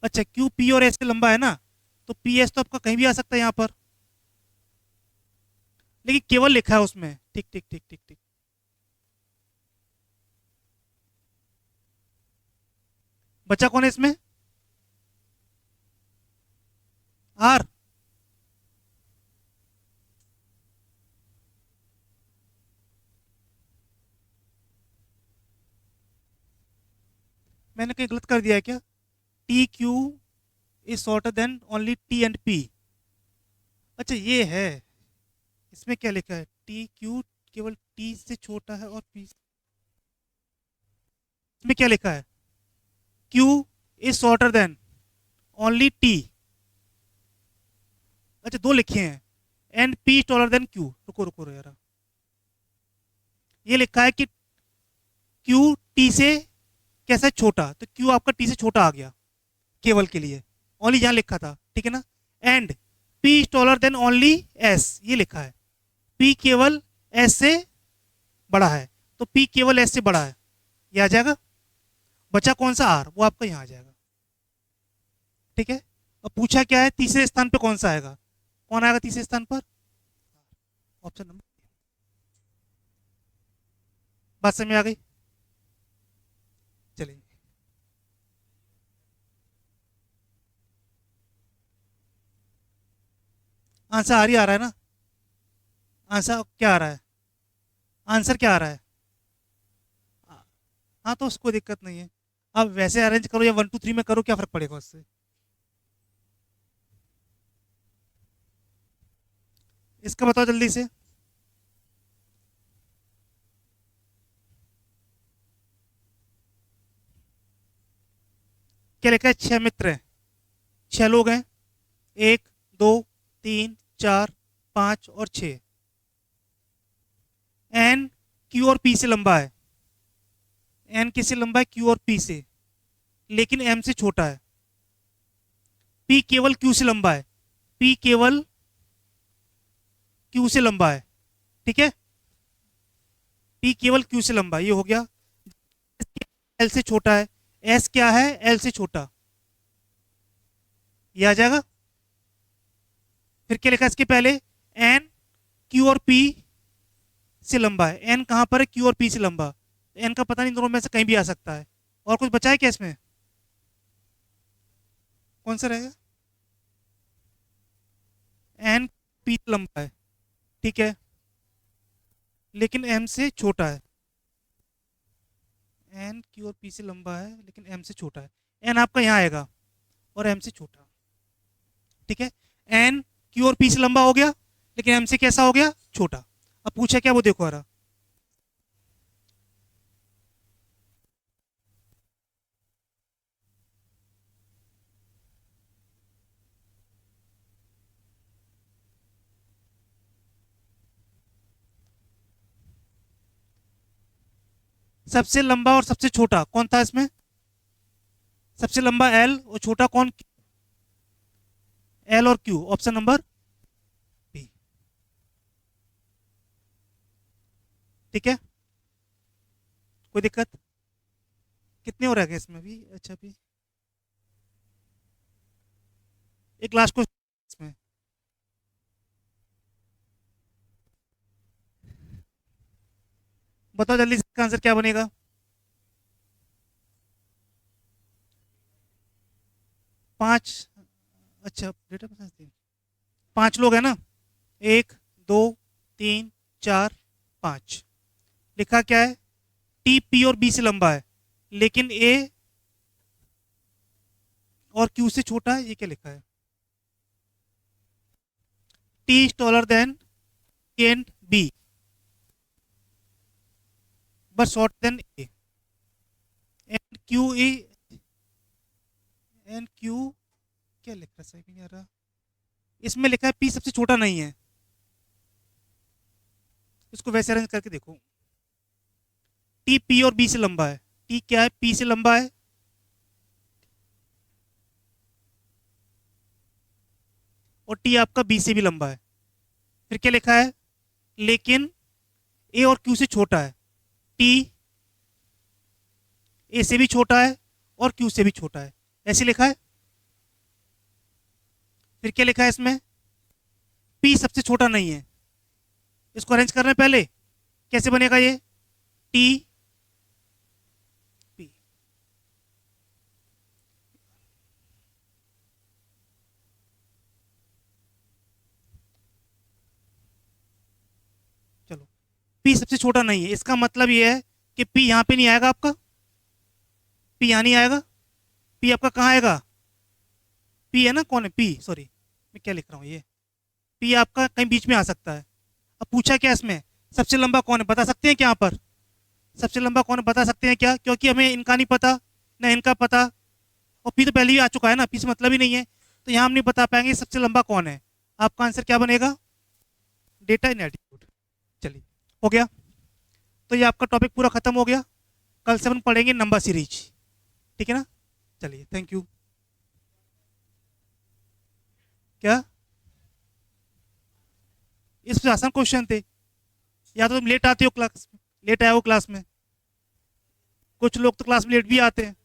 अच्छा, क्यू पी और एस से लंबा है ना, तो पी एस तो आपका कहीं भी आ सकता है यहाँ पर, लेकिन केवल लिखा है उसमें। ठीक ठीक ठीक ठीक ठीक। बचा कौन है इसमें, आर। मैंने कहीं गलत कर दिया है क्या, T Q is shorter than only T and P. अच्छा ये है, इसमें क्या लिखा है, टी क्यू केवल टी से छोटा है और पी, इसमें क्या लिखा है, Q is shorter than only T. अच्छा दो लिखे हैं, and P taller than Q. रुको रुको यार, ये लिखा है कि क्यू टी से कैसा छोटा, तो क्यू आपका टी से छोटा आ गया केवल के लिए, ओनली यहां लिखा था, ठीक है ना। And P taller than only S, ये लिखा है, पी केवल एस से बड़ा है, तो पी केवल एस से बड़ा है, ये आ जाएगा। बचा कौन सा, आर, वो आपका यहाँ आ जाएगा। ठीक है। अब पूछा क्या है, तीसरे स्थान पे कौन सा आएगा, कौन आएगा तीसरे स्थान पर, ऑप्शन नंबर। बात समझ में आ गई। चलिए, आंसर आर ही आ रहा है ना, आंसर क्या आ रहा है, आंसर क्या आ रहा है। हाँ तो उसको दिक्कत नहीं है, अब वैसे अरेंज करो या 1 2 3 में करो, क्या फर्क पड़ेगा उससे। इसका बताओ जल्दी से। क्या लिखा है, 6 मित्र हैं, 6 लोग हैं, 1 2 3 4 5 और 6। एन क्यू और पी से लंबा है, एन किससे लंबा है, क्यू और पी से, लेकिन एम से छोटा है। पी केवल क्यू से लंबा है, पी केवल क्यू से लंबा है, ठीक है, पी केवल क्यू से लंबा है, ये हो गया। एल से छोटा है, एस क्या है, एल से छोटा, ये आ जाएगा। फिर क्या लिखा इसके पहले, एन क्यू और पी से लंबा है, एन कहां पर है, क्यू और पी से लंबा, एन का पता नहीं, दोनों में से कहीं भी आ सकता है। और कुछ बचा है क्या इसमें, कौन सा रहेगा, एन पी लंबा है, ठीक है, लेकिन एम से छोटा है, एन क्यू और पी से लंबा है लेकिन एम से छोटा है, एन आपका यहाँ आएगा और एम से छोटा, ठीक है। एन क्यू और पी से लंबा हो गया, लेकिन एम से कैसा हो गया, छोटा। अब पूछा क्या, वो देखो आ रहा, सबसे लंबा और सबसे छोटा कौन था इसमें? सबसे लंबा एल और छोटा कौन? एल और क्यू, ऑप्शन नंबर बी। ठीक है, कोई दिक्कत? कितने और रह गए इसमें भी? अच्छा भी एक लास्ट क्वेश्चन इसमें। बताओ जल्दी से इसका आंसर क्या बनेगा? पांच। अच्छा डेटा बता, पांच लोग हैं ना? एक, दो, तीन, चार, पांच। लिखा क्या है? टी पी और बी से लंबा है, लेकिन ए और क्यू से छोटा है, ये क्या लिखा है? T is taller than and B but short than A, and Q E, and Q क्या लिख रहा है? सही नहीं आ रहा। इसमें लिखा है पी सबसे छोटा नहीं है। इसको वैसे अरेंज करके देखो। टी पी और बी से लंबा है। टी क्या है? पी से लंबा है, और टी आपका बी से भी लंबा है। फिर क्या लिखा है? लेकिन ए और क्यू से छोटा है। टी ए से भी छोटा है और क्यू से भी छोटा है, ऐसे लिखा है। फिर क्या लिखा है इसमें? पी सबसे छोटा नहीं है। इसको अरेंज करने पहले कैसे बनेगा ये? T P. चलो, पी सबसे छोटा नहीं है, इसका मतलब ये है कि पी यहां पे नहीं आएगा आपका। पी यहां नहीं आएगा। पी आपका कहाँ आएगा? पी है ना, कौन है पी? सॉरी, मैं क्या लिख रहा हूँ ये। पी आपका कहीं बीच में आ सकता है। अब पूछा क्या इसमें? सबसे लंबा कौन है, बता सकते हैं क्या यहाँ पर? सबसे लंबा कौन है बता सकते हैं क्या? क्योंकि हमें इनका नहीं पता, ना इनका पता, और पी तो पहले ही आ चुका है ना, पी से मतलब ही नहीं है, तो यहाँ हम नहीं बता पाएंगे सबसे लंबा कौन है। आपका आंसर क्या बनेगा? डेटा इन एटीट्यूड। चलिए, हो गया। तो ये आपका टॉपिक पूरा खत्म हो गया। कल से अपन पढ़ेंगे नंबर सीरीज। ठीक है ना? चलिए, थैंक यू। क्या? इससे आसान क्वेश्चन थे। या तो तुम लेट आते हो क्लास, लेट आए हो क्लास में। कुछ लोग तो क्लास में लेट भी आते हैं।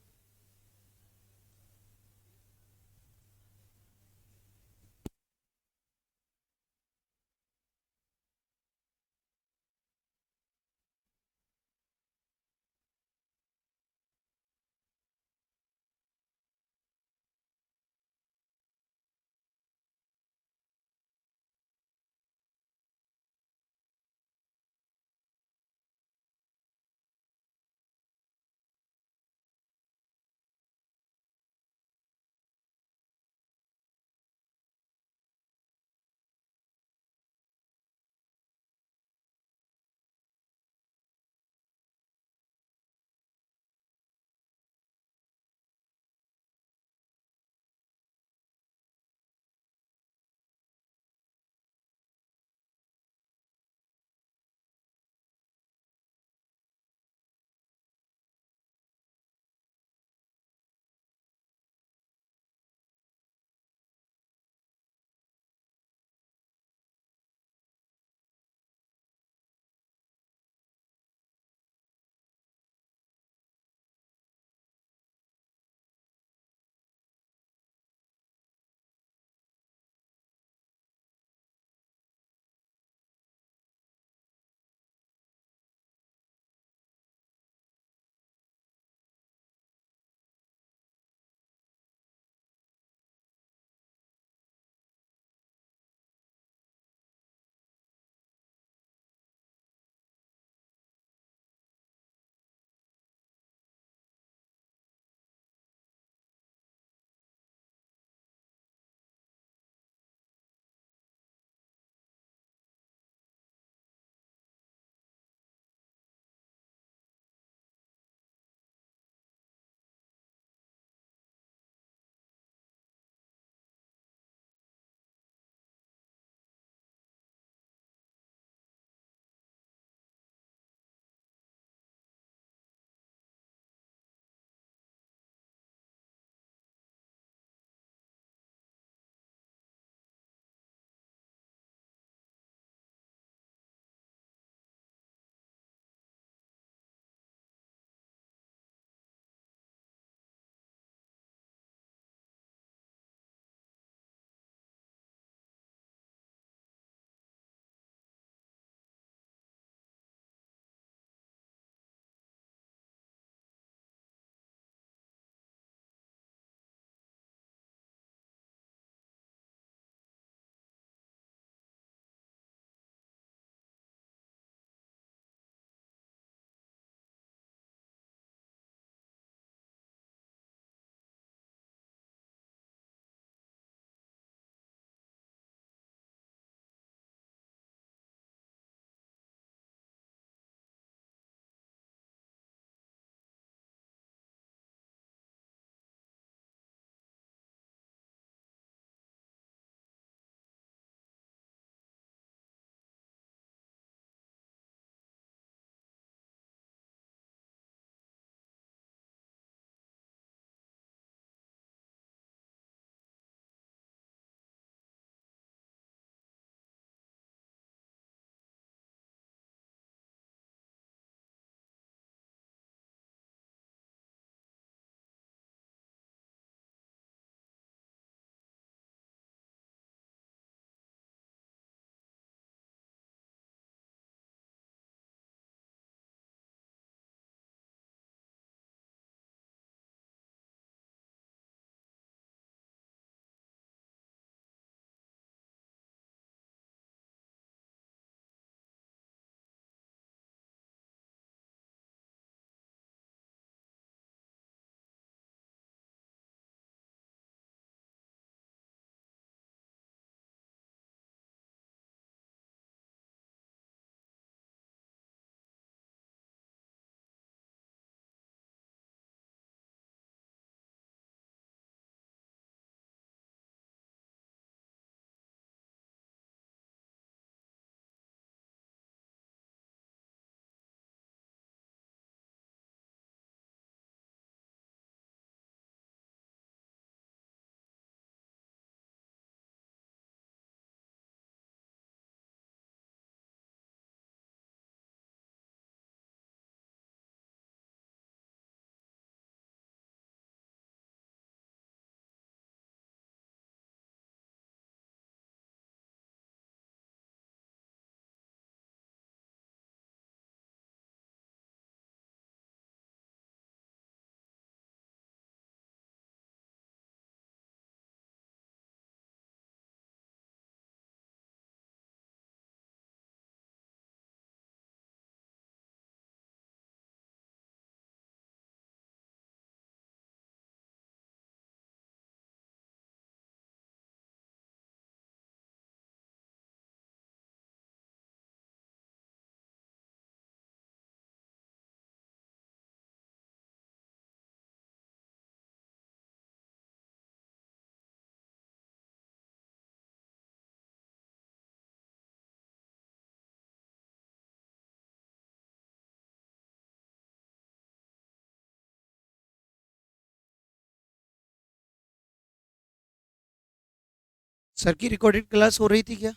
सर की रिकॉर्डेड क्लास हो रही थी क्या?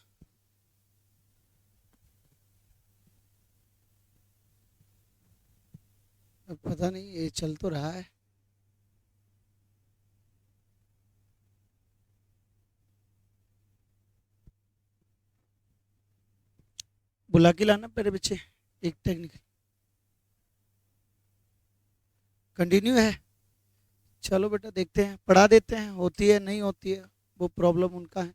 अब पता नहीं, ये चल तो रहा है। बुला के लाना मेरे बच्चे, एक टेक्निकल कंटिन्यू है। चलो बेटा देखते हैं, पढ़ा देते हैं, होती है नहीं होती है वो प्रॉब्लम उनका है।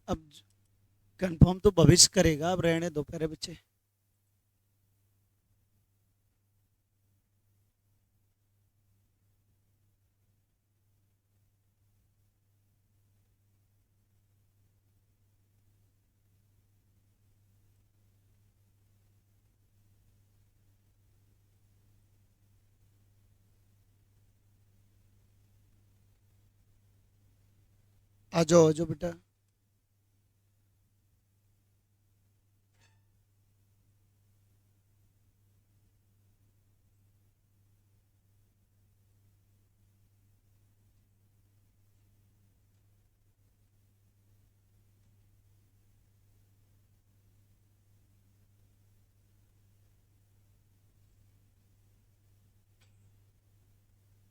अब कंफर्म तो भविष्य करेगा, अब रहने दो प्यारे बच्चे। आ जाओ बेटा।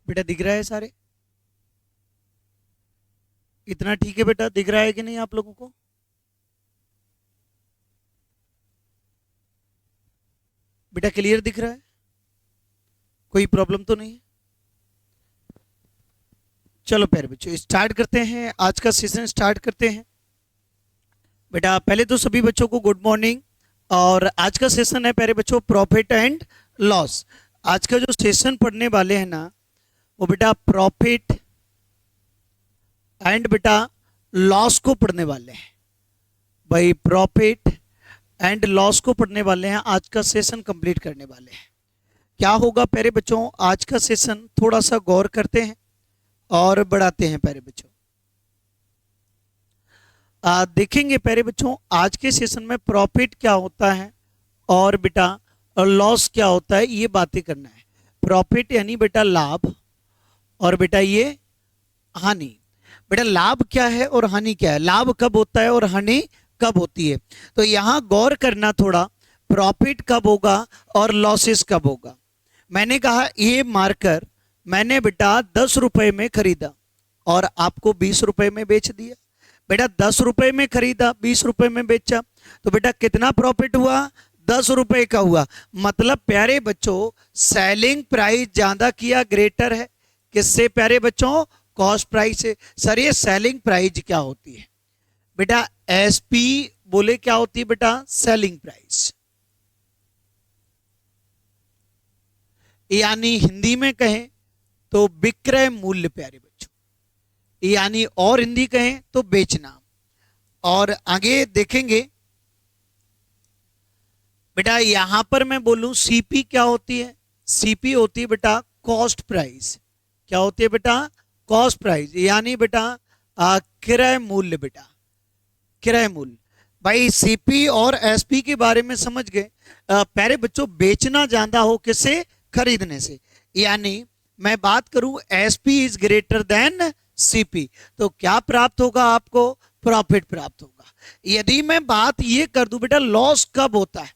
बेटा दिख रहा है सारे? इतना ठीक है बेटा, दिख रहा है कि नहीं आप लोगों को? बेटा क्लियर दिख रहा है? कोई प्रॉब्लम तो नहीं है? चलो प्यारे बच्चों स्टार्ट करते हैं, आज का सेशन स्टार्ट करते हैं। बेटा पहले तो सभी बच्चों को गुड मॉर्निंग। और आज का सेशन है प्यारे बच्चों प्रॉफिट एंड लॉस। आज का जो सेशन पढ़ने वाले हैं ना, वो बेटा प्रॉफिट एंड बेटा लॉस को पढ़ने वाले हैं। भाई प्रॉफिट एंड लॉस को पढ़ने वाले हैं, आज का सेशन कंप्लीट करने वाले हैं। क्या होगा प्यारे बच्चों, आज का सेशन थोड़ा सा गौर करते हैं और बढ़ाते हैं प्यारे बच्चों। देखेंगे प्यारे बच्चों आज के सेशन में प्रॉफिट क्या होता है और बेटा लॉस क्या होता है, ये बातें करना है। प्रॉफिट यानी बेटा लाभ, और बेटा ये हानि। बेटा लाभ क्या है और हानि क्या है, लाभ कब होता है और हानि कब होती है, तो यहां गौर करना थोड़ा। प्रॉफिट कब होगा और लॉसेस कब होगा। मैंने कहा ये मार्कर मैंने बेटा 10 रुपए में खरीदा और आपको 20 रुपए में बेच दिया। बेटा 10 रुपए में खरीदा 20 रुपए में बेचा, तो बेटा कितना प्रॉफिट हुआ, 10 रुपए का हुआ। मतलब प्यारे बच्चों सेलिंग प्राइस ज्यादा किया ग्रेटर है किससे प्यारे बच्चों, कॉस्ट प्राइस से। सर ये सेलिंग प्राइस क्या होती है बेटा, एसपी बोले क्या होती है बेटा, सेलिंग प्राइस। यानी हिंदी में कहें तो विक्रय मूल्य प्यारे बच्चों, यानी और हिंदी कहें तो बेचना। और आगे देखेंगे बेटा, यहां पर मैं बोलूं सीपी क्या होती है, सीपी होती है बेटा कॉस्ट प्राइस। क्या होती है बेटा, कॉस्ट प्राइस, यानी बेटा क्रय मूल्य। बेटा क्रय मूल्य। भाई सीपी और एसपी के बारे में समझ गए। प्यारे बच्चों बेचना ज्यादा हो किससे, खरीदने से। यानी मैं बात करूं SP is greater than CP, तो क्या प्राप्त होगा आपको, प्रॉफिट प्राप्त होगा। यदि मैं बात ये कर दूं बेटा लॉस कब होता है,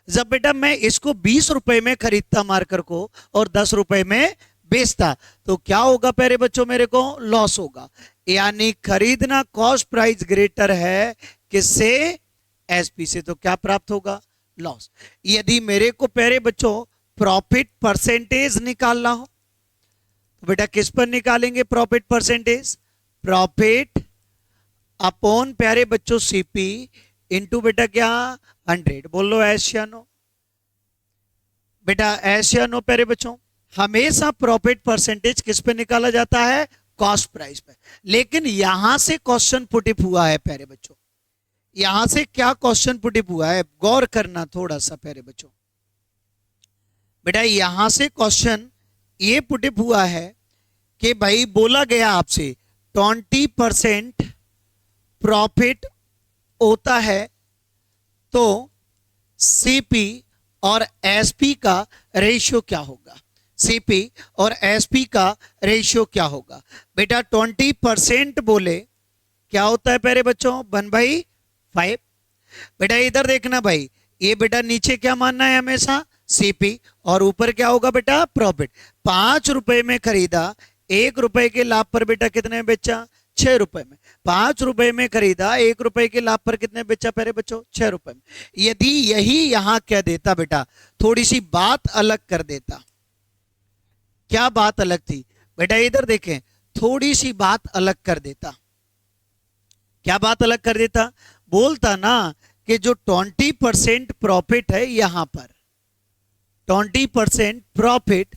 जब बेटा मैं इसको 20 रुपए में खरीदता मार्कर को और 10 रुपए में बेचता, तो क्या होगा प्यारे बच्चों, मेरे को लॉस होगा। यानी खरीदना कॉस्ट प्राइस ग्रेटर है किससे, एसपी से, तो क्या प्राप्त होगा, लॉस। यदि मेरे को प्यारे बच्चों प्रॉफिट परसेंटेज निकालना हो, तो बेटा किस पर निकालेंगे प्रॉफिट परसेंटेज, प्रॉफिट अपॉन प्यारे बच्चों सीपी इंटू बेटा क्या 100। बोल लो एस या नो बेटा, एस या नो प्यारे बच्चों। हमेशा प्रॉफिट परसेंटेज किस पे निकाला जाता है, कॉस्ट प्राइस पे। लेकिन यहां से क्वेश्चन पुटिप हुआ है प्यारे बच्चों, यहां से क्या क्वेश्चन पुटिप हुआ है, गौर करना थोड़ा सा प्यारे बच्चों। बेटा यहां से क्वेश्चन ये पुटिप हुआ है कि भाई बोला गया आपसे 20% प्रॉफिट होता है तो सीपी और एसपी का रेशियो क्या होगा, सीपी और एसपी का रेशियो क्या होगा। बेटा 20% बोले क्या होता है प्यारे बच्चों, 1/5। बेटा इधर देखना भाई, ये बेटा नीचे क्या मानना है हमेशा, सीपी, और ऊपर क्या होगा बेटा, प्रॉफिट। 5 रुपए में खरीदा, 1 रुपए के लाभ पर बेटा कितने में बेचा, 6 रुपए में। 5 रुपए में खरीदा, 1 रुपए के लाभ पर कितने बेचा प्यारे बच्चों, 6 रुपए में। यदि यही यहां क्या देता बेटा, थोड़ी सी बात अलग कर देता। क्या बात अलग थी बेटा, इधर देखें, थोड़ी सी बात अलग कर देता। क्या बात अलग कर देता, बोलता ना कि जो 20% प्रॉफिट है यहां पर, 20% प्रॉफिट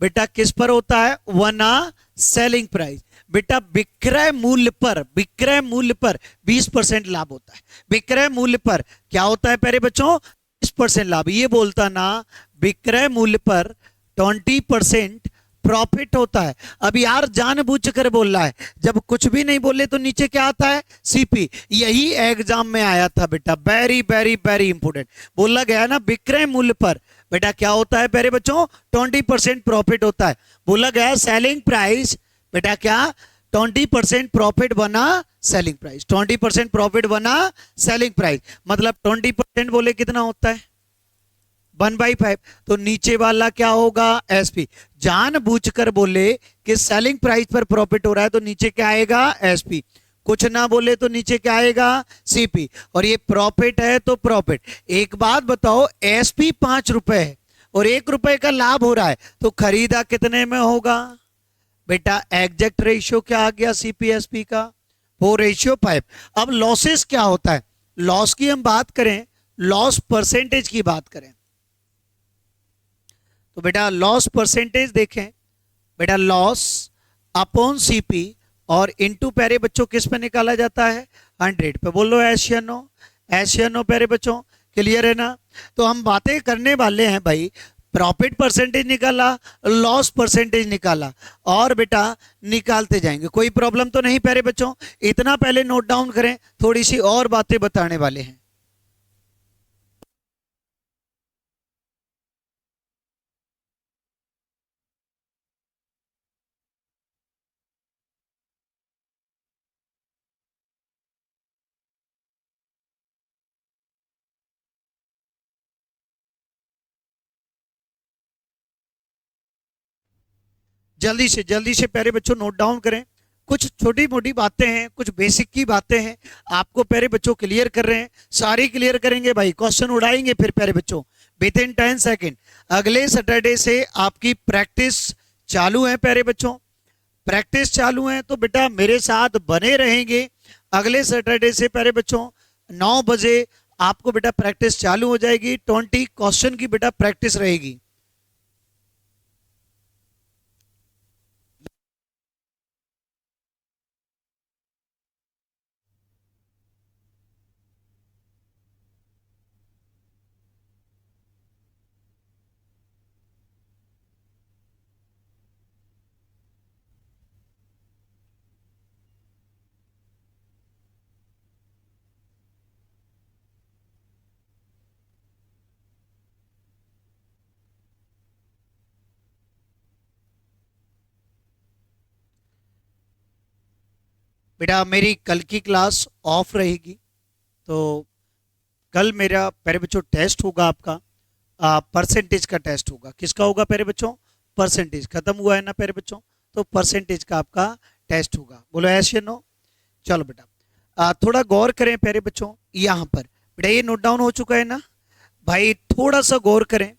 बेटा किस पर होता है, वना सेलिंग प्राइस। बेटा विक्रय मूल्य पर, विक्रय मूल्य पर 20% लाभ होता है। विक्रय मूल्य पर क्या होता है प्यारे बच्चों, 20% लाभ। ये बोलता ना विक्रय मूल्य पर 20% प्रॉफिट होता है। अब यार जानबूझ कर बोल रहा है, जब कुछ भी नहीं बोले तो नीचे क्या आता है, सीपी। यही एग्जाम में आया था बेटा, वेरी वेरी वेरी इंपोर्टेंट। बोला गया ना विक्रय मूल्य पर बेटा क्या होता है प्यारे बच्चों, 20% प्रॉफिट होता है। बोला गया सेलिंग प्राइस बेटा क्या, 20% प्रॉफिट बना सेलिंग प्राइस, 20% प्रॉफिट बना सेलिंग प्राइस। मतलब 20% बोले कितना होता है, 1/5। तो नीचे वाला क्या होगा, एसपी। जानबूझकर बोले कि सेलिंग प्राइस पर प्रॉफिट हो रहा है तो नीचे क्या आएगा, एसपी। कुछ ना बोले तो नीचे क्या आएगा, सीपी। और ये प्रॉफिट है तो प्रॉफिट। एक बात बताओ, एसपी 5 रुपए है और 1 रुपए का लाभ हो रहा है, तो खरीदा कितने में होगा बेटा, एग्जैक्ट रेशियो क्या आ गया सीपी एसपी का, 4:5। अब लॉसेस क्या होता है, लॉस की हम बात करें, लॉस परसेंटेज की बात करें तो बेटा लॉस परसेंटेज देखें बेटा, लॉस अपॉन सीपी और इनटू प्यारे बच्चों किस पे निकाला जाता है, 100 पे। बोलो एशियनो, एशियनो प्यारे बच्चों, क्लियर है ना। तो हम बातें करने वाले हैं भाई, प्रॉफिट परसेंटेज निकाला, लॉस परसेंटेज निकाला, और बेटा निकालते जाएंगे। कोई प्रॉब्लम तो नहीं प्यारे बच्चों, इतना पहले नोट डाउन करें, थोड़ी सी और बातें बताने वाले हैं। जल्दी से प्यारे बच्चों नोट डाउन करें। कुछ छोटी मोटी बातें हैं, कुछ बेसिक की बातें हैं, आपको प्यारे बच्चों क्लियर कर रहे हैं, सारी क्लियर करेंगे भाई, क्वेश्चन उड़ाएंगे फिर प्यारे बच्चों विद इन 10 सेकेंड। अगले सैटरडे से आपकी प्रैक्टिस चालू है प्यारे बच्चों, प्रैक्टिस चालू है, तो बेटा मेरे साथ बने रहेंगे। अगले सैटरडे से प्यारे बच्चों 9 बजे आपको बेटा प्रैक्टिस चालू हो जाएगी, 20 क्वेश्चन की बेटा प्रैक्टिस रहेगी। बेटा मेरी कल की क्लास ऑफ रहेगी, तो कल मेरा प्यारे बच्चों टेस्ट होगा आपका, परसेंटेज का टेस्ट होगा। किसका होगा प्यारे बच्चों, परसेंटेज। खत्म हुआ है ना प्यारे बच्चों, तो परसेंटेज का आपका टेस्ट होगा। बोलो यस या नो। चलो बेटा थोड़ा गौर करें प्यारे बच्चों, यहाँ पर बेटा ये नोट डाउन हो चुका है ना भाई, थोड़ा सा गौर करें।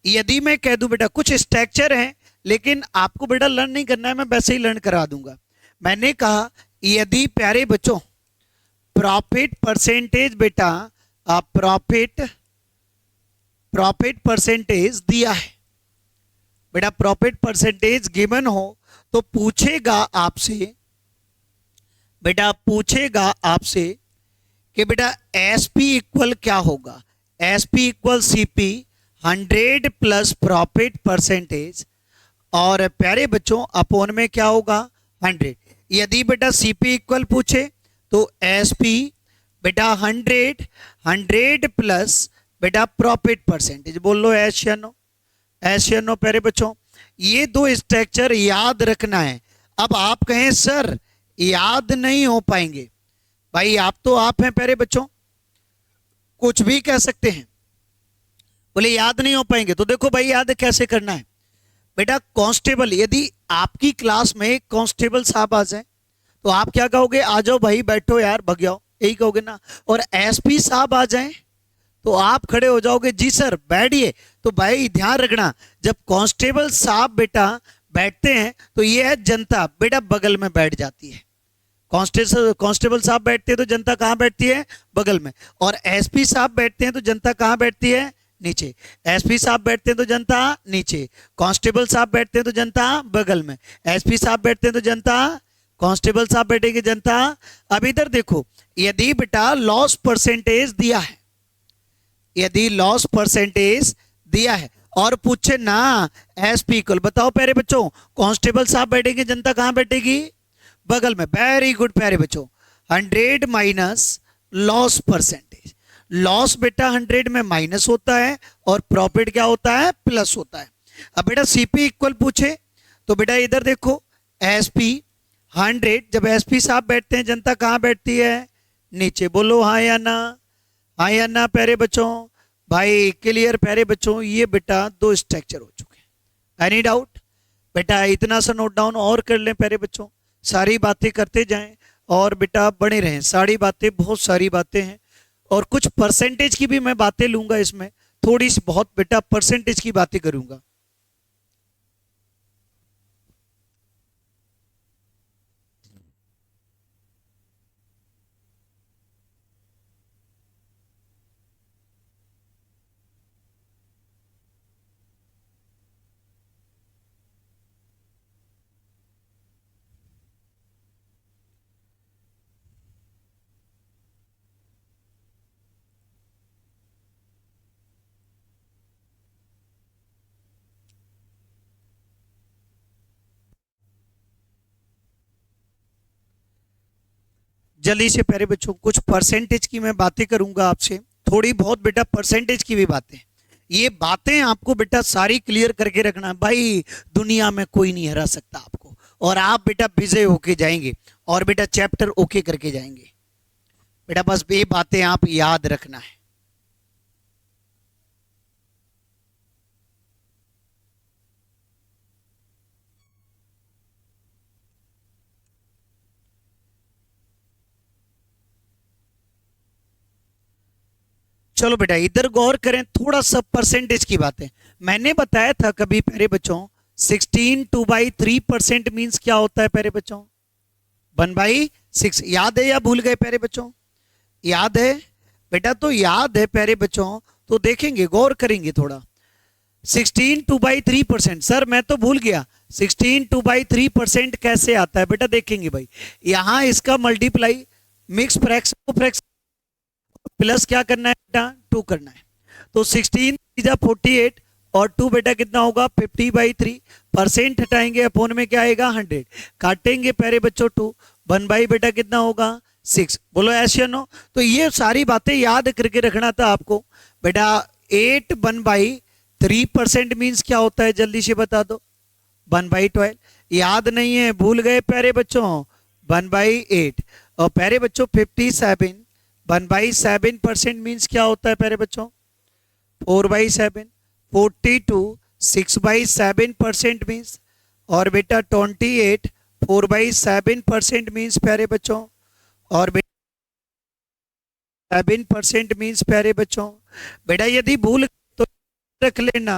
यदि मैं कह दूं बेटा कुछ स्ट्रक्चर है, लेकिन आपको बेटा लर्न नहीं करना है, मैं वैसे ही लर्न करा दूंगा। मैंने कहा यदि प्यारे बच्चों प्रॉफिट परसेंटेज बेटा, प्रॉफिट परसेंटेज दिया है बेटा, प्रॉफिट परसेंटेज गिवन हो तो पूछेगा आपसे, बेटा पूछेगा आपसे कि बेटा एसपी इक्वल क्या होगा, SP equal CP 100 plus profit percentage, और प्यारे बच्चों अपोन में क्या होगा 100। यदि बेटा सीपी इक्वल पूछे तो एसपी बेटा 100 प्लस बेटा प्रॉफिट परसेंटेज, बोल लो एस या नो, एस या नो प्यारे बच्चों। ये दो स्ट्रक्चर याद रखना है। अब आप कहें सर याद नहीं हो पाएंगे, भाई आप तो आप हैं प्यारे बच्चों, कुछ भी कह सकते हैं, बोले याद नहीं हो पाएंगे। तो देखो भाई याद कैसे करना है बेटा। कांस्टेबल, यदि आपकी क्लास में कांस्टेबल साहब आ जाए तो आप क्या कहोगे, आ जाओ भाई बैठो यार भग जाओ, यही कहोगे ना। और एसपी साहब आ जाएं तो आप खड़े हो जाओगे, जी सर बैठिए। तो भाई ध्यान रखना, जब कांस्टेबल साहब बेटा बैठते हैं तो ये है जनता बेटा बगल में बैठ जाती है। कांस्टेबल साहब बैठते हैं तो जनता कहाँ बैठती है, बगल में। और एसपी साहब बैठते हैं तो जनता कहाँ बैठती है, नीचे। एसपी साहब बैठते हैं तो जनता नीचे, कांस्टेबल साहब बैठते हैं तो जनता बगल में, एसपी साहब बैठते हैं तो जनता, कांस्टेबल साहब बैठेंगे जनता। अब इधर देखो, यदि बेटा लॉस परसेंटेज दिया है, यदि लॉस परसेंटेज दिया है और पूछे ना एसपी इक्वल, बताओ प्यारे बच्चों, कांस्टेबल साहब बैठेंगे, जनता कहां बैठेगी, बगल में। वेरी गुड प्यारे बच्चों, 100 माइनस लॉस परसेंटेज। लॉस बेटा 100 में माइनस होता है और प्रॉफिट क्या होता है, प्लस होता है। अब बेटा सीपी इक्वल पूछे तो बेटा इधर देखो, एसपी 100, जब एसपी साहब बैठते हैं जनता कहां बैठती है, नीचे। बोलो हाँ या ना, हाँ या ना प्यारे बच्चों। भाई क्लियर प्यारे बच्चों, ये बेटा दो स्ट्रक्चर हो चुके हैं। एनी डाउट बेटा, इतना सा नोट डाउन और कर लें प्यारे बच्चों, सारी बातें करते जाएं और बेटा बने रहें। सारी बातें, बहुत सारी बातें हैं और कुछ परसेंटेज की भी मैं बातें लूंगा इसमें, थोड़ी सी बहुत बेटा परसेंटेज की बातें करूंगा। जल्दी से प्यारे बच्चों, कुछ परसेंटेज की मैं बातें करूंगा आपसे, थोड़ी बहुत बेटा परसेंटेज की भी बातें। ये बातें आपको बेटा सारी क्लियर करके रखना है भाई, दुनिया में कोई नहीं हरा सकता आपको, और आप बेटा विजय होके जाएंगे और बेटा चैप्टर ओके करके जाएंगे। बेटा बस ये बातें आप याद रखना है। चलो बेटा इधर गौर करें, थोड़ा सा परसेंटेज की बातें। मैंने बताया था कभी प्यारे बच्चों, 16 2/3% मीन्स क्या होता है प्यारे बच्चों, 1/6। याद है या भूल गए प्यारे बच्चों, याद है बेटा, तो याद है प्यारे बच्चों, तो देखेंगे गौर करेंगे थोड़ा। 16 2/3%, सर मैं तो भूल गया, 16 2/3% कैसे आता है बेटा, देखेंगे भाई। यहां इसका मल्टीप्लाई मिक्स फ्रैक्शन प्लस क्या करना है बेटा, 2 करना है। तो 16 48 और 2 बेटा कितना होगा, 50/3। परसेंट हटाएंगे, अपोन में क्या आएगा, 100। काटेंगे प्यारे बच्चों 2, 1 बेटा कितना होगा, 6। बोलो ऐसे या नो। तो ये सारी बातें याद करके रखना था आपको बेटा। 8 1/3% मीन्स क्या होता है, जल्दी से बता दो, 1/12। याद नहीं है, भूल गए प्यारे बच्चों, 1/8। और प्यारे बच्चों 57 1/7% मीन्स क्या होता है प्यारे बच्चों, 4/7। 42 6/7% मीन्स, और बेटा 28 4/7% मीन्स प्यारे बच्चों, और बेटा 7% मीन्स प्यारे बच्चों। बेटा यदि भूल तो रख लेना,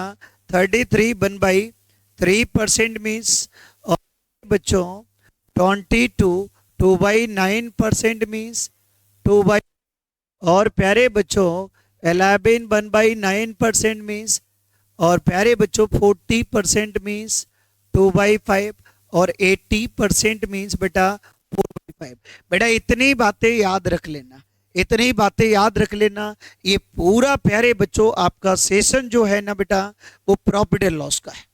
33 1/3% मीन्स, और बच्चों 22 2/9% मीन्स 2/, और प्यारे बच्चों 11 1/9% मीन्स, और प्यारे बच्चों 40% मीन्स 2/5, और 80% मीन्स बेटा 4/5। बेटा इतनी बातें याद रख लेना, इतनी बातें याद रख लेना। ये पूरा प्यारे बच्चों आपका सेशन जो है ना बेटा, वो प्रॉफिट एंड लॉस का है,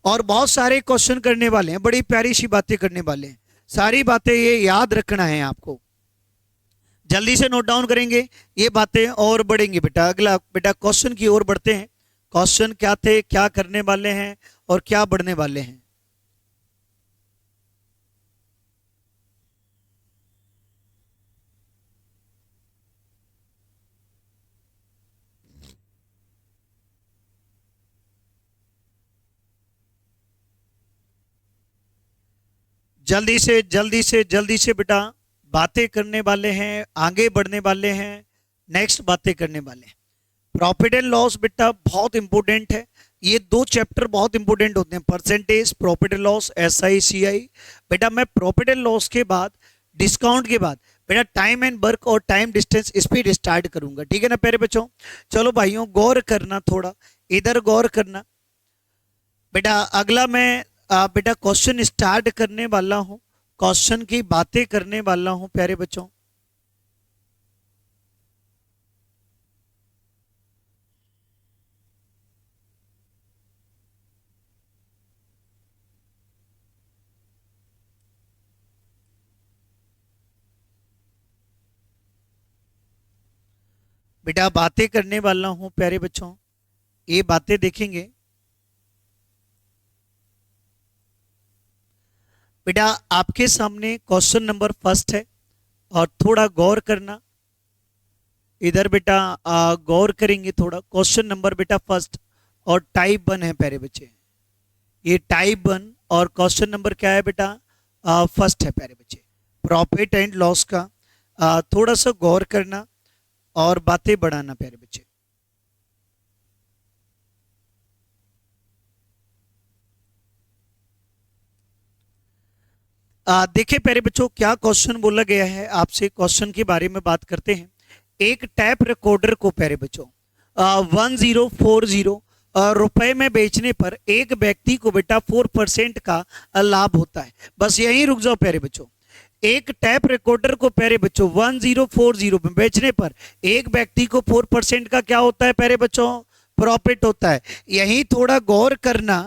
और बहुत सारे क्वेश्चन करने वाले हैं, बड़ी प्यारी सी बातें करने वाले हैं। सारी बातें ये याद रखना है आपको। जल्दी से नोट डाउन करेंगे, ये बातें और बढ़ेंगी बेटा। अगला बेटा क्वेश्चन की ओर बढ़ते हैं। क्वेश्चन क्या थे, क्या करने वाले हैं और क्या बढ़ने वाले हैं। जल्दी से बेटा बातें करने वाले हैं, आगे बढ़ने वाले हैं, नेक्स्ट बातें करने वाले हैं। प्रॉफिट एंड लॉस बेटा बहुत इंपॉर्टेंट है। ये दो चैप्टर बहुत इंपॉर्टेंट होते हैं, percentage, profit and loss, SI CI। बेटा मैं प्रॉफिट एंड लॉस के बाद, डिस्काउंट के बाद बेटा टाइम एंड वर्क और टाइम डिस्टेंस स्पीड स्टार्ट करूंगा, ठीक है ना प्यारे बच्चों। चलो भाइयों गौर करना, थोड़ा इधर गौर करना बेटा। अगला मैं बेटा क्वेश्चन स्टार्ट करने वाला हूं, क्वेश्चन की बातें करने वाला हूं प्यारे बच्चों। बेटा बातें करने वाला हूं प्यारे बच्चों, ये बातें देखेंगे बेटा। आपके सामने क्वेश्चन नंबर फर्स्ट है और थोड़ा गौर करना इधर बेटा। गौर करेंगे थोड़ा। क्वेश्चन नंबर बेटा फर्स्ट और टाइप 1 है प्यारे बच्चे, ये टाइप 1 और क्वेश्चन नंबर क्या है बेटा, फर्स्ट है प्यारे बच्चे। प्रॉफिट एंड लॉस का थोड़ा सा गौर करना और बातें बढ़ाना प्यारे बच्चे। देखिए प्यारे बच्चों क्या क्वेश्चन बोला गया है आपसे, क्वेश्चन के बारे में बात करते हैं। एक टैप रिकॉर्डर को प्यारे बच्चों 1040 रुपए में बेचने पर एक व्यक्ति को बेटा 4% का लाभ होता है। बस यहीं रुक जाओ प्यारे बच्चों। एक टैप रिकॉर्डर को प्यारे बच्चों 1040 में बेचने पर एक व्यक्ति को 4% का क्या होता है प्यारे बच्चों, प्रॉफिट होता है। यहीं थोड़ा गौर करना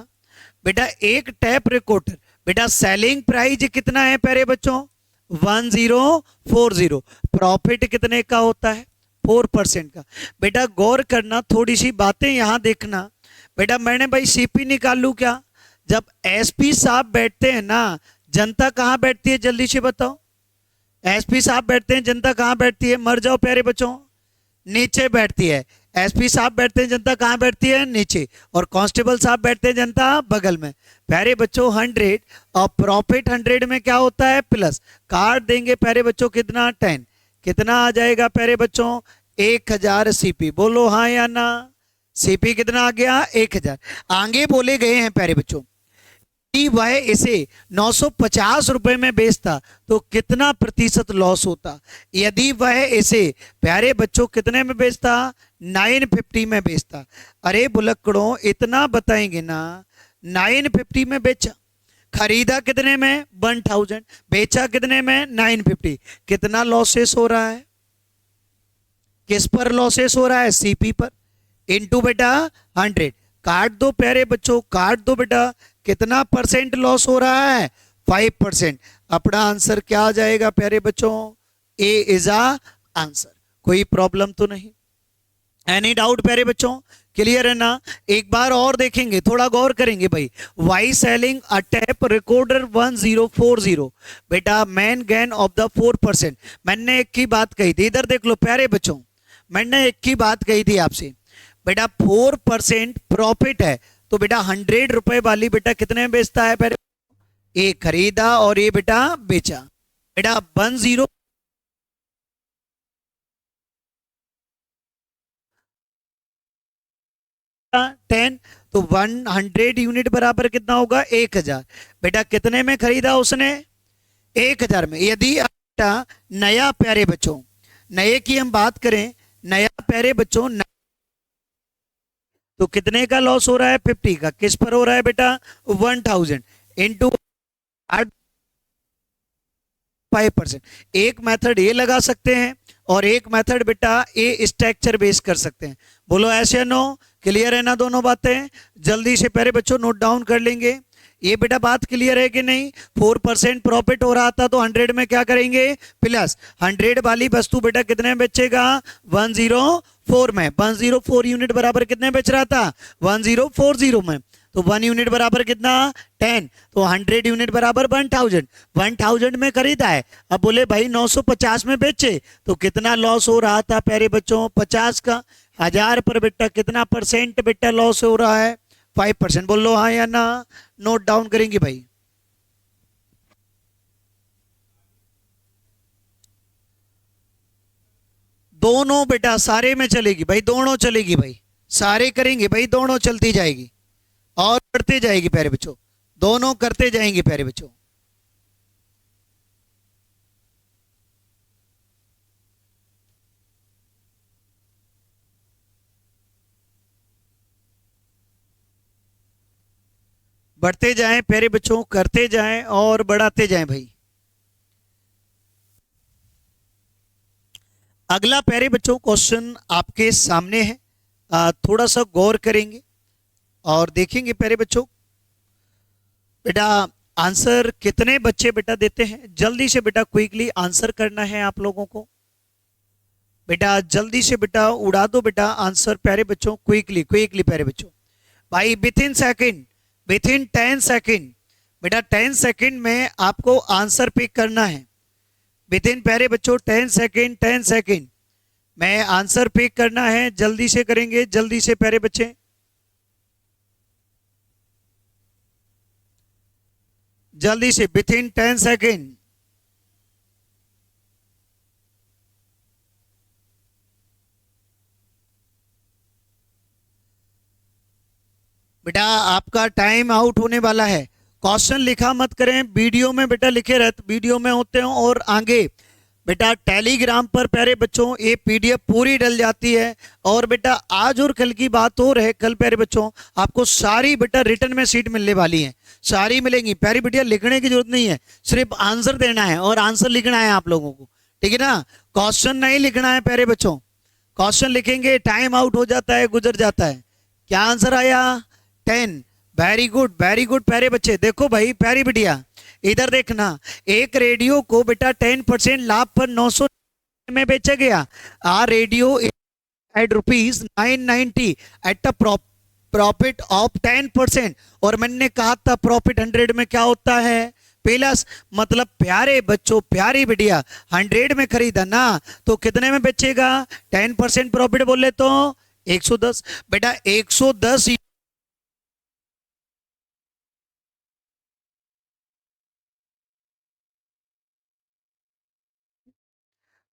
बेटा। एक टैप रिकॉर्डर बेटा सेलिंग प्राइस कितना है प्यारे बच्चों, 1040। प्रॉफिट कितने का होता है, 4% का। बेटा गौर करना, थोड़ी सी बातें यहां देखना बेटा। मैंने भाई सीपी निकालू क्या, जब एसपी साहब बैठते हैं ना, जनता कहां बैठती है जल्दी से बताओ। एसपी साहब बैठते हैं, जनता कहां बैठती है, मर जाओ प्यारे बच्चों, नीचे बैठती है। एसपी साहब बैठते हैं, जनता कहां बैठती है, नीचे। और कांस्टेबल साहब बैठते हैं, जनता बगल में। प्यारे बच्चों 100 और प्रॉफिट 100 में क्या होता है, प्लस। काट देंगे प्यारे बच्चों कितना, 10। कितना आ जाएगा प्यारे बच्चों, 1000 सीपी। बोलो हाँ या ना। सीपी कितना आ गया, 1000। आगे बोले गए हैं प्यारे बच्चों, वह इसे 950 रुपए में बेचता तो कितना प्रतिशत लॉस होता। यदि वह इसे प्यारे बच्चों कितने में बेचता, 950 में बेचता। अरे बुलक्कड़ों इतना बताएंगे ना, 950 में बेचा, खरीदा कितने में, 1000, बेचा कितने में, 950। कितना लॉसेस हो रहा है, किस पर लॉसेस हो रहा है, सीपी पर, इनटू बेटा 100। काट दो प्यारे बच्चों, काट दो बेटा। कितना परसेंट लॉस हो रहा है, 5%। अपना आंसर क्या आ जाएगा प्यारे बच्चों, ए इज आ आंसर। कोई प्रॉब्लम तो नहीं, एनी डाउट प्यारे बच्चों, क्लियर है ना। एक बार और देखेंगे, थोड़ा गौर करेंगे भाई। Why selling a tape recorder 1040 बेटा मैन गेन ऑफ द 4%। मैंने एक की बात कही थी, इधर देख लो प्यारे बच्चों, मैंने एक की बात कही थी आपसे बेटा, 4% प्रॉफिट है तो बेटा 100 रुपए वाली बेटा कितने में बेचता है पहले, एक खरीदा और ये बेटा बेचा। बेटा 10 10 तो 100 यूनिट बराबर कितना होगा, 1000। बेटा कितने में खरीदा उसने, 1000 में। यदि बेटा नया प्यारे बच्चों, नए की हम बात करें, नया प्यारे बच्चों तो कितने का लॉस हो रहा है, 50 का। किस पर हो रहा है बेटा, 1000 इंटू 5%। एक मेथड ये लगा सकते हैं और एक मेथड बेटा ये स्ट्रक्चर बेस कर सकते हैं। बोलो ऐसे नो, क्लियर है ना दोनों बातें। जल्दी से प्यारे बच्चों नोट डाउन कर लेंगे। ये बेटा बात क्लियर है कि नहीं? 4% प्रॉफिट हो रहा था तो 100 में क्या करेंगे? प्लस 100 वाली वस्तु बेटा कितने में बेचेगा? 104 में। 104 यूनिट बराबर कितने बेच रहा था? 1040 में। तो 1 यूनिट बराबर कितना? 10। तो 100 यूनिट बराबर 1000। 1000 में खरीदा है, अब बोले भाई 950 में बेचे तो कितना लॉस हो रहा था प्यारे बच्चों? 50 का। 1000 पर बेटा कितना परसेंट बेटा लॉस हो रहा है? 5%। बोल लो हाँ या ना, नोट डाउन करेंगे भाई। दोनों बेटा सारे में चलेगी भाई, दोनों चलेगी भाई, सारे करेंगे भाई, दोनों चलती जाएगी और बढ़ते जाएगी प्यारे बच्चों, दोनों करते जाएंगे प्यारे बच्चों। बढ़ते जाएं प्यारे बच्चों, करते जाएं और बढ़ाते जाएं भाई। अगला प्यारे बच्चों क्वेश्चन आपके सामने है, थोड़ा सा गौर करेंगे और देखेंगे प्यारे बच्चों बेटा आंसर कितने बच्चे बेटा देते हैं। जल्दी से बेटा क्विकली आंसर करना है आप लोगों को। बेटा जल्दी से बेटा उड़ा दो बेटा आंसर प्यारे बच्चों, क्विकली क्विकली प्यारे बच्चों भाई, विथिन सेकंड, विथिन 10 सेकंड बेटा, 10 सेकंड में आपको आंसर पिक करना है। विथिन प्यारे बच्चों 10 सेकंड, 10 सेकंड में आंसर पिक करना है। जल्दी से करेंगे, जल्दी से प्यारे बच्चे, जल्दी से विथिन 10 सेकंड। बेटा आपका टाइम आउट होने वाला है। क्वेश्चन लिखा मत करें, वीडियो में बेटा लिखे रहते, वीडियो में होते हो और आगे बेटा टेलीग्राम पर प्यारे बच्चों ये पीडीएफ पूरी डल जाती है। और बेटा आज और कल की बात हो रहे, कल प्यारे बच्चों आपको सारी बेटा रिटर्न में सीट मिलने वाली है, सारी मिलेंगी प्यारी बेटिया, लिखने की जरूरत नहीं है, सिर्फ आंसर देना है और आंसर लिखना है आप लोगों को, ठीक है ना? क्वेश्चन नहीं लिखना है प्यारे बच्चों, क्वेश्चन लिखेंगे टाइम आउट हो जाता है, गुजर जाता है। क्या आंसर आया? 10। वेरी गुड, वेरी गुड प्यारे बच्चे। देखो भाई प्यारी बिटिया इधर देखना, एक रेडियो को बेटा 10% लाभ पर 900 में बेचा गया। A radio at rupees 990 at a profit of 10%। और मैंने कहा था प्रॉफिट 100 में क्या होता है? प्लस। मतलब प्यारे बच्चों प्यारी बिटिया 100 में खरीदा ना तो कितने में बेचेगा? 10% प्रॉफिट बोले तो 110। बेटा 110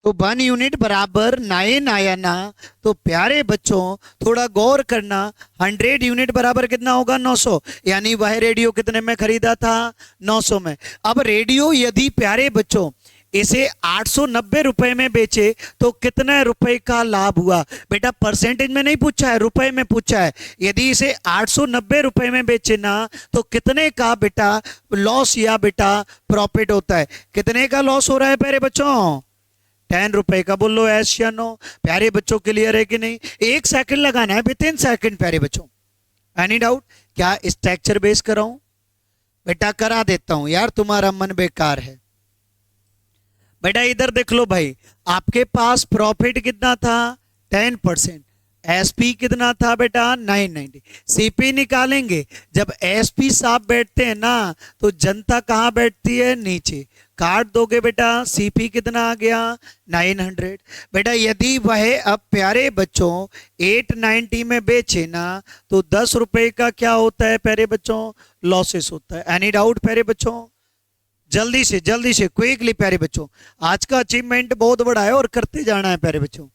तो 1 यूनिट बराबर 9 आया ना, तो प्यारे बच्चों थोड़ा गौर करना, 100 यूनिट बराबर कितना होगा? 900। यानी वह रेडियो कितने में खरीदा था? 900 में। अब रेडियो यदि प्यारे बच्चों इसे 890 रुपए में बेचे तो कितने रुपए का लाभ हुआ? बेटा परसेंटेज में नहीं पूछा है, रुपए में पूछा है। यदि इसे 890 रुपए में बेचे ना तो कितने का बेटा लॉस या बेटा प्रॉफिट होता है? कितने का लॉस हो रहा है प्यारे बच्चों? 10 रुपए का। बोलो एस या नो प्यारे बच्चों, क्लियर है कि नहीं? 1 सेकंड लगाना है, विथिन सेकंड प्यारे बच्चों। Any doubt? क्या स्ट्रक्चर बेस कराऊं? बेटा करा देता हूं यार, तुम्हारा मन बेकार है। बेटा इधर देख लो भाई, आपके पास प्रॉफिट कितना था? 10%। एसपी कितना था बेटा? 990। सीपी निकालेंगे। जब एसपी साहब बैठते हैं ना तो जनता कहां बैठती है? नीचे। काट दोगे बेटा, सीपी कितना आ गया? 900। बेटा यदि वह अब प्यारे बच्चों 890 में बेचे ना तो 10 रुपए का क्या होता है प्यारे बच्चों? लॉसेस होता है। एनी डाउट प्यारे बच्चों? जल्दी से क्विकली प्यारे बच्चों, आज का अचीवमेंट बहुत बड़ा है और करते जाना है प्यारे बच्चों।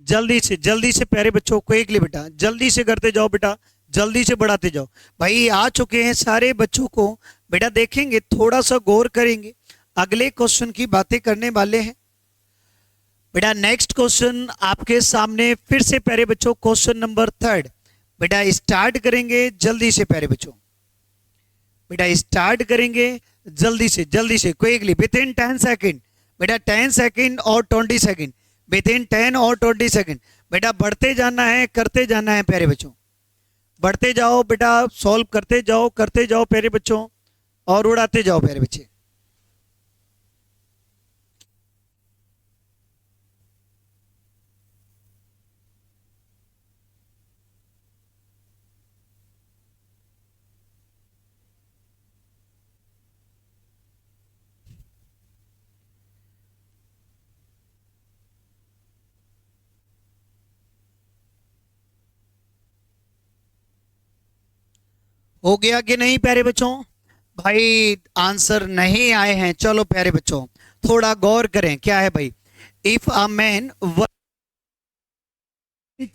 जल्दी से प्यारे बच्चों क्विकली बेटा, जल्दी से करते जाओ बेटा, जल्दी से बढ़ाते जाओ। भाई आ चुके हैं सारे बच्चों को, बेटा देखेंगे थोड़ा सा गौर करेंगे। अगले क्वेश्चन की बातें करने वाले हैं बेटा। नेक्स्ट क्वेश्चन आपके सामने फिर से प्यारे बच्चों, क्वेश्चन नंबर 3 बेटा स्टार्ट करेंगे जल्दी से प्यारे बच्चों। बेटा स्टार्ट करेंगे जल्दी से क्विकली विद इन 10 सेकंड बेटा, 10 सेकंड और 20 सेकंड, विद इन 10 और 20 सेकंड बेटा। बढ़ते जाना है, करते जाना है प्यारे बच्चों, बढ़ते जाओ बेटा, सॉल्व करते जाओ प्यारे बच्चों, और उड़ाते जाओ प्यारे बच्चे। हो गया कि नहीं प्यारे बच्चों? भाई आंसर नहीं आए हैं। चलो प्यारे बच्चों थोड़ा गौर करें, क्या है भाई? If a man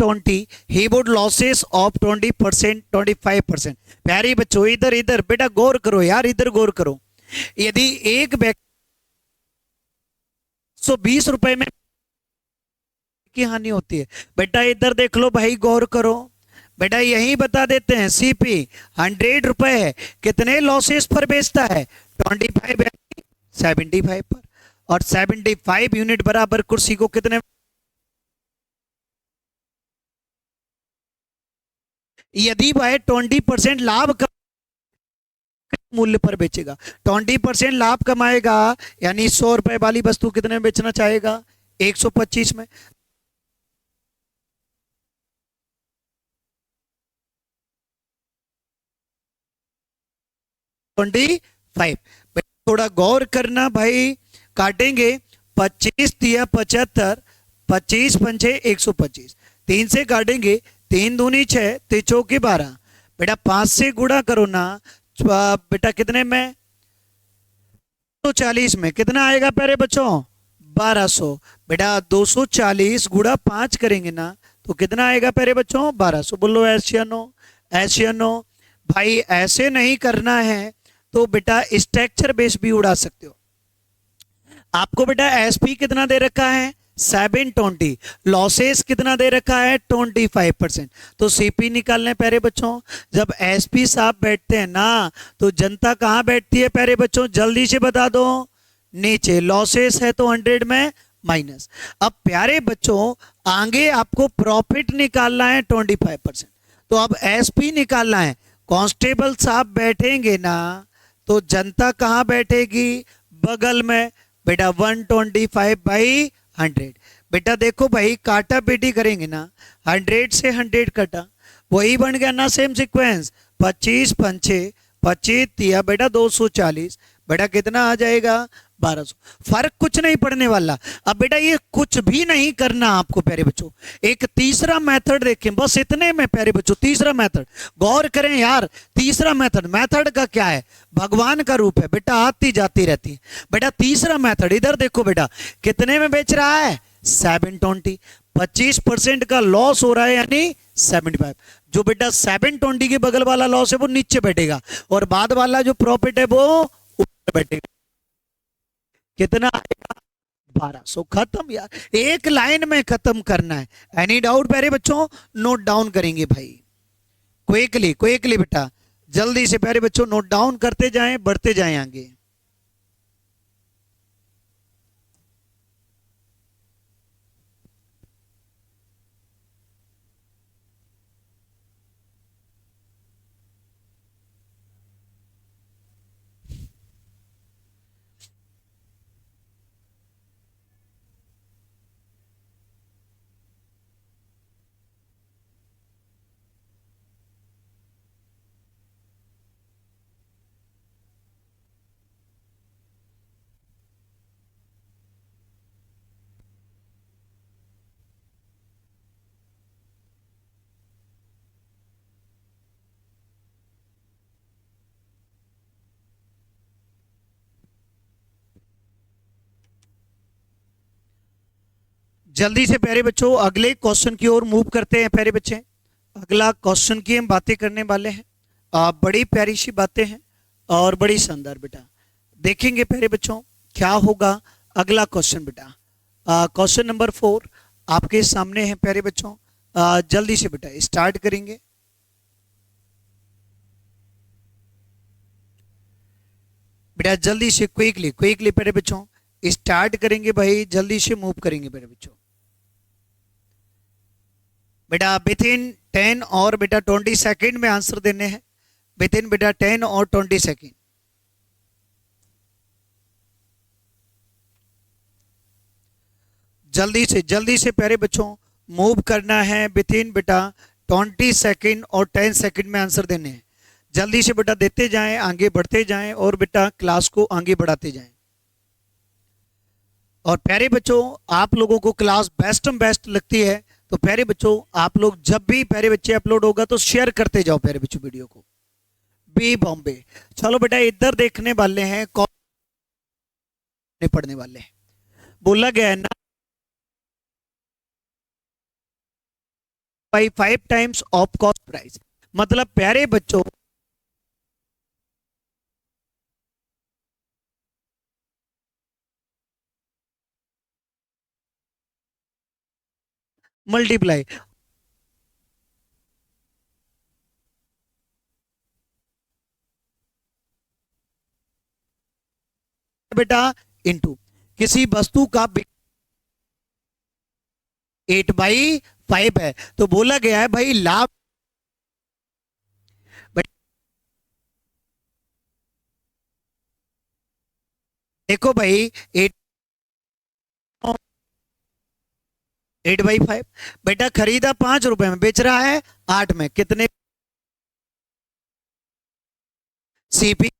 20 he would losses of 20%, 25%। प्यारे बच्चों इधर इधर बेटा गौर करो यार, इधर गौर करो। यदि एक व्यक्ति 120 रुपए में की हानि होती है बेटा, इधर देख लो भाई, गौर करो बेटा। यही बता देते हैं सीपी 100 रुपए है, कितने लॉसेस पर बेचता है? 25 75 पर, और 75 यूनिट बराबर कुर्सी को कितने, यदि वह 20% लाभ मूल्य पर बेचेगा, 20% लाभ कमाएगा, यानी 100 रुपए वाली वस्तु कितने में बेचना चाहेगा? 125 में। ट्वेंटी 5। थोड़ा गौर करना भाई, काटेंगे 25 दिया 75, 25 पंचे 125, 3 से काटेंगे, 3 दूनी 6, 3 चौके 12 बेटा, 5 से गुणा करो ना बेटा, कितने में? 240 में कितना आएगा प्यारे बच्चों? 1200 बेटा। 240 गुणा 5 करेंगे ना तो कितना आएगा प्यारे बच्चों? 1200। बोलो ऐसे नो भाई, ऐसे नहीं करना है तो बेटा स्ट्रक्चर बेस भी उड़ा सकते हो। आपको बेटा एसपी कितना दे रखा है? 720। लॉसेस कितना दे रखा है? 25%। तो सीपी निकालने प्यारे बच्चों, जब एसपी साहब बैठते हैं ना तो जनता कहां बैठती है प्यारे बच्चों? जल्दी से बता दो, नीचे। लॉसेस है तो 100 में माइनस। अब प्यारे बच्चों आगे आपको प्रॉफिट निकालना है 25%, तो अब एसपी निकालना है। कांस्टेबल साहब बैठेंगे ना तो जनता कहां बैठेगी? बगल में बेटा। 125/100 बेटा। देखो भाई काटा पेटी करेंगे ना, 100 से 100 कटा, वही बन गया ना सेम सीक्वेंस। 25 पंचे 25 दिया बेटा 240 बेटा, कितना आ जाएगा? 1200। फर्क कुछ नहीं पड़ने वाला। अब बेटा ये कुछ भी नहीं करना आपको प्यारे बच्चों। एक तीसरा मेथड देखें, बस इतने में प्यारे बच्चों। तीसरा मेथड गौर करें यार, तीसरा मेथड का क्या है? भगवान का रूप है बेटा, आती जाती रहती है बेटा। तीसरा मेथड इधर देखो बेटा, कितने में बेच रहा है? 720। 25% का लॉस हो रहा है, यानी 75। जो बेटा 720 के बगल वाला लॉस है वो नीचे बैठेगा, और बाद वाला जो प्रॉफिट है वो ऊपर बैठेगा। कितना आएगा? 1200। खत्म यार, एक लाइन में खत्म करना है। एनी डाउट प्यारे बच्चों? नोट डाउन करेंगे भाई, क्विकली बेटा, जल्दी से प्यारे बच्चों नोट डाउन करते जाएं, बढ़ते जाएं आगे। जल्दी से प्यारे बच्चों अगले क्वेश्चन की ओर मूव करते हैं प्यारे बच्चे। अगला क्वेश्चन की हम बातें करने वाले हैं। बड़ी प्यारी सी बातें हैं और बड़ी शानदार बेटा। देखेंगे प्यारे बच्चों क्या होगा अगला क्वेश्चन बेटा? क्वेश्चन नंबर 4 आपके सामने है प्यारे बच्चों। जल्दी से बेटा स्टार्ट करेंगे। बेटा जल्दी से क्विकली क्विकली प्यारे बच्चों स्टार्ट करेंगे भाई, जल्दी से मूव करेंगे प्यारे बच्चों। बेटा विथिन 10 और बेटा 20 सेकेंड में आंसर देने हैं, विथिन बेटा 10 और 20 सेकेंड। जल्दी से प्यारे बच्चों मूव करना है, विथिन बेटा 20 सेकेंड और 10 सेकेंड में आंसर देने हैं। जल्दी से बेटा देते जाएं, आगे बढ़ते जाएं और बेटा क्लास को आगे बढ़ाते जाएं। और प्यारे बच्चों आप लोगों को क्लास बेस्ट लगती है तो प्यारे बच्चों आप लोग जब भी प्यारे बच्चे अपलोड होगा तो शेयर करते जाओ प्यारे बच्चों वीडियो को। बी बॉम्बे, चलो बेटा इधर देखने वाले हैं, कौन पढ़ने वाले हैं? बोला गया है ना by 5 times of cost price, मतलब प्यारे बच्चों मल्टीप्लाई बेटा इनटू किसी वस्तु का 8/5 है तो बोला गया है भाई लाभ। देखो भाई 8/5 बेटा खरीदा 5 रुपए में, बेच रहा है 8 में, कितने? सीपी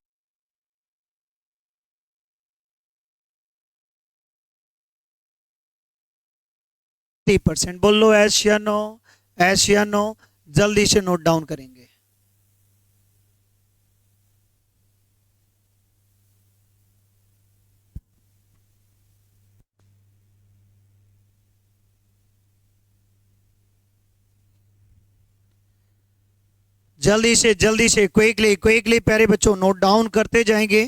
30%। बोल लो एस या नो, एस या नो, जल्दी से नोट डाउन करेंगे। जल्दी से क्विकली क्विकली प्यारे बच्चों नोट डाउन करते जाएंगे।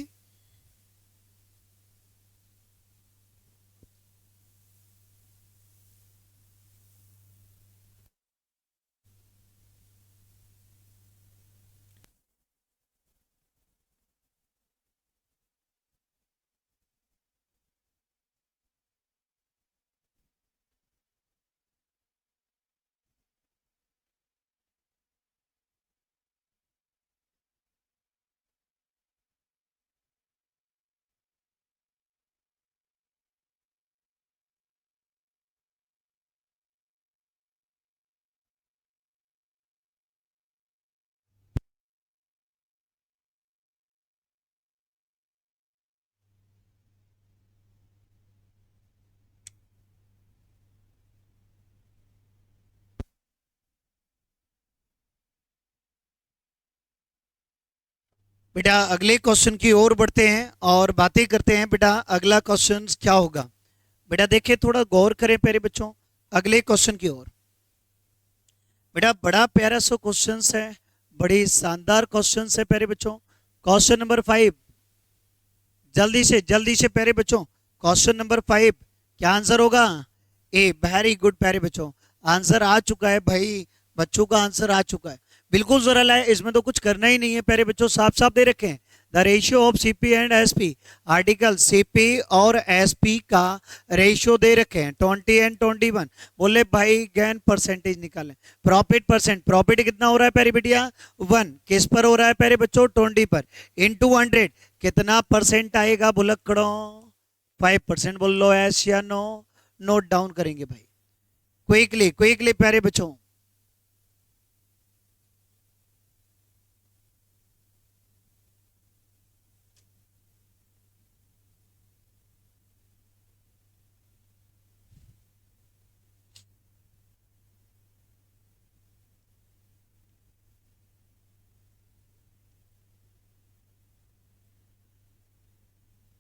बेटा अगले क्वेश्चन की ओर बढ़ते हैं और बातें करते हैं। बेटा अगला क्वेश्चन क्या होगा? बेटा देखिए थोड़ा गौर करें प्यारे बच्चों अगले क्वेश्चन की ओर। बेटा बड़ा प्यारा सा क्वेश्चन है, बड़ी शानदार क्वेश्चन है प्यारे बच्चों। क्वेश्चन नंबर 5, जल्दी से प्यारे बच्चों क्वेश्चन नंबर 5 क्या आंसर होगा? ए, वेरी गुड प्यारे बच्चों, आंसर आ चुका है भाई, बच्चों का आंसर आ चुका है, बिल्कुल सरल है, इसमें तो कुछ करना ही नहीं है प्यारे बच्चों, साफ साफ दे रखे हैं। The ratio of CP and SP, article CP और एसपी का रेशियो दे रखे हैं 20 एंड 21। बोले भाई गेन परसेंटेज निकालें, प्रॉफिट परसेंट, प्रॉफिट कितना हो रहा है प्यारे बिटिया? 1 किस पर हो रहा है प्यारे बच्चों? 20 पर, इनटू 100 कितना परसेंट आएगा बुलक्कड़ों? 5%। बोल लो एस या नो, नोट डाउन करेंगे भाई क्विकली क्विकली प्यारे बच्चों।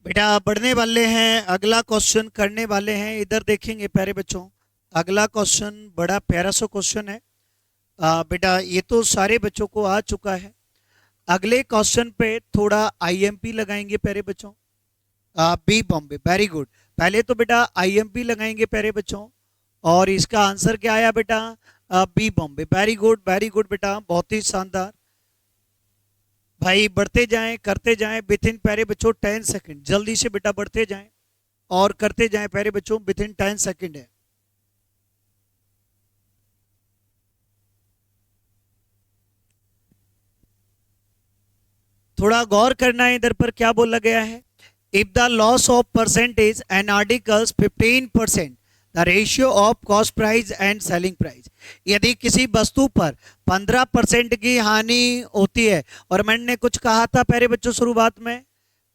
बेटा बढ़ने वाले हैं, अगला क्वेश्चन करने वाले हैं, इधर देखेंगे प्यारे बच्चों। अगला क्वेश्चन बड़ा प्यारा सा क्वेश्चन है। बेटा ये तो सारे बच्चों को आ चुका है। अगले क्वेश्चन पे थोड़ा आईएमपी लगाएंगे प्यारे बच्चों। B Bombay, very good. पहले तो बेटा आईएमपी लगाएंगे प्यारे बच्चों, और इसका आंसर क्या आया बेटा, बी बॉम्बे, वेरी गुड बेटा, बहुत ही शानदार। भाई बढ़ते जाएं, करते जाएं विथ इन प्यारे बच्चों 10 सेकंड, जल्दी से बेटा बढ़ते जाएं और करते जाएं प्यारे बच्चों, विथ इन 10 सेकंड है। थोड़ा गौर करना है इधर पर क्या बोला गया है। If the loss of percentage and articles 15%, the ratio of cost price and selling price. यदि किसी वस्तु पर 15% की हानि होती है, और मैंने कुछ कहा था प्यारे बच्चों शुरुआत में,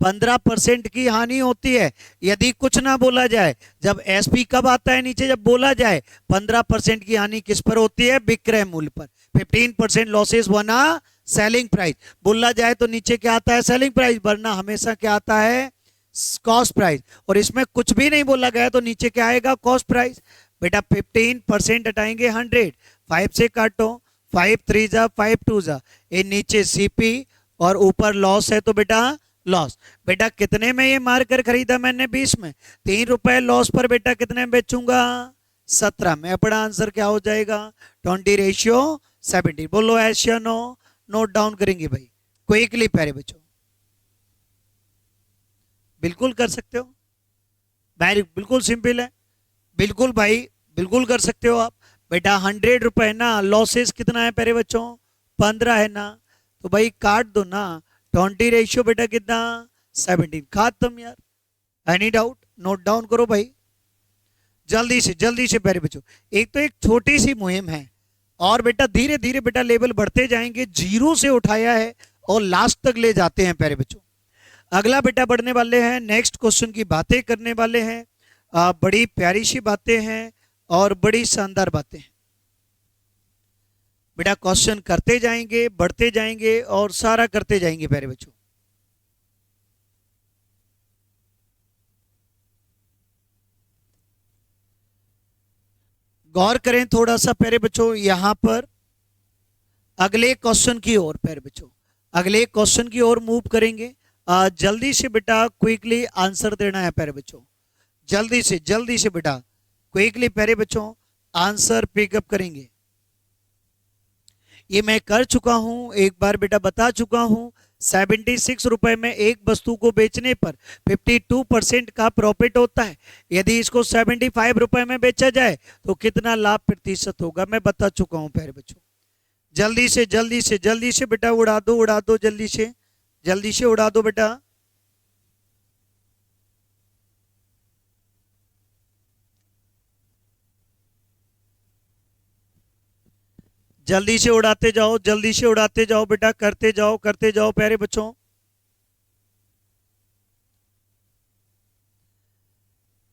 15% की हानि होती है यदि कुछ ना बोला जाए। जब एसपी कब आता है नीचे, जब बोला जाए 15% की हानि किस पर होती है, विक्रय मूल्य पर। 15% लॉसेस वरना सेलिंग प्राइस, बोला जाए तो नीचे क्या आता है, सेलिंग प्राइस, वरना हमेशा क्या आता है, कॉस्ट प्राइस। और इसमें कुछ भी नहीं बोला गया तो नीचे क्या आएगा, कॉस्ट प्राइस। बेटा 15% हटाएंगे 100, 5 से काटो, 5 3 जा 5 2 जा, ये नीचे सीपी और ऊपर लॉस है तो बेटा लॉस। बेटा कितने में ये मार्कर खरीदा मैंने, 20 में, 3 रुपए लॉस पर बेटा कितने में बेचूंगा, 17 में। अपना आंसर क्या हो जाएगा, 20 रेशियो 70। बोलो ऐसा नो, नोट डाउन करेंगे भाई क्विकली प्यारे बच्चों, बिल्कुल कर सकते हो, बिल्कुल सिंपल है, बिल्कुल भाई बिल्कुल कर सकते हो आप। बेटा 100 रुपए है ना, लॉसेस कितना है प्यारे बच्चों, 15 है ना, तो भाई काट दो ना, 20 रेशियो बेटा कितना, 17, खत्म यार। एनी डाउट, नोट डाउन करो भाई जल्दी से प्यारे बच्चों। एक तो एक छोटी सी मुहिम है, और बेटा धीरे धीरे बेटा लेवल बढ़ते जाएंगे, जीरो से उठाया है और लास्ट तक ले जाते हैं प्यारे बच्चों। अगला बेटा बढ़ने वाले हैं, नेक्स्ट क्वेश्चन की बातें करने वाले हैं। बड़ी प्यारी सी बातें हैं और बड़ी शानदार बातें हैं बेटा। क्वेश्चन करते जाएंगे, बढ़ते जाएंगे और सारा करते जाएंगे प्यारे बच्चों। गौर करें थोड़ा सा प्यारे बच्चों यहां पर, अगले क्वेश्चन की ओर प्यारे बच्चों, अगले क्वेश्चन की ओर मूव करेंगे। जल्दी से बेटा क्विकली आंसर देना है प्यारे बच्चों, जल्दी से बेटा क्विकली प्यारे बच्चों आंसर पिकअप करेंगे। ये मैं कर चुका हूं, एक बार बेटा बता चुका हूं। 76 रुपए में एक वस्तु को बेचने पर 52% का प्रॉफिट होता है। यदि इसको 75 रुपए में बेचा जाए तो कितना लाभ प्रतिशत होगा, मैं बता चुका हूं प्यारे बच्चों। जल्दी से बेटा उड़ा दो, जल्दी से उड़ा दो बेटा। जल्दी से उड़ाते जाओ बेटा, करते जाओ प्यारे बच्चों।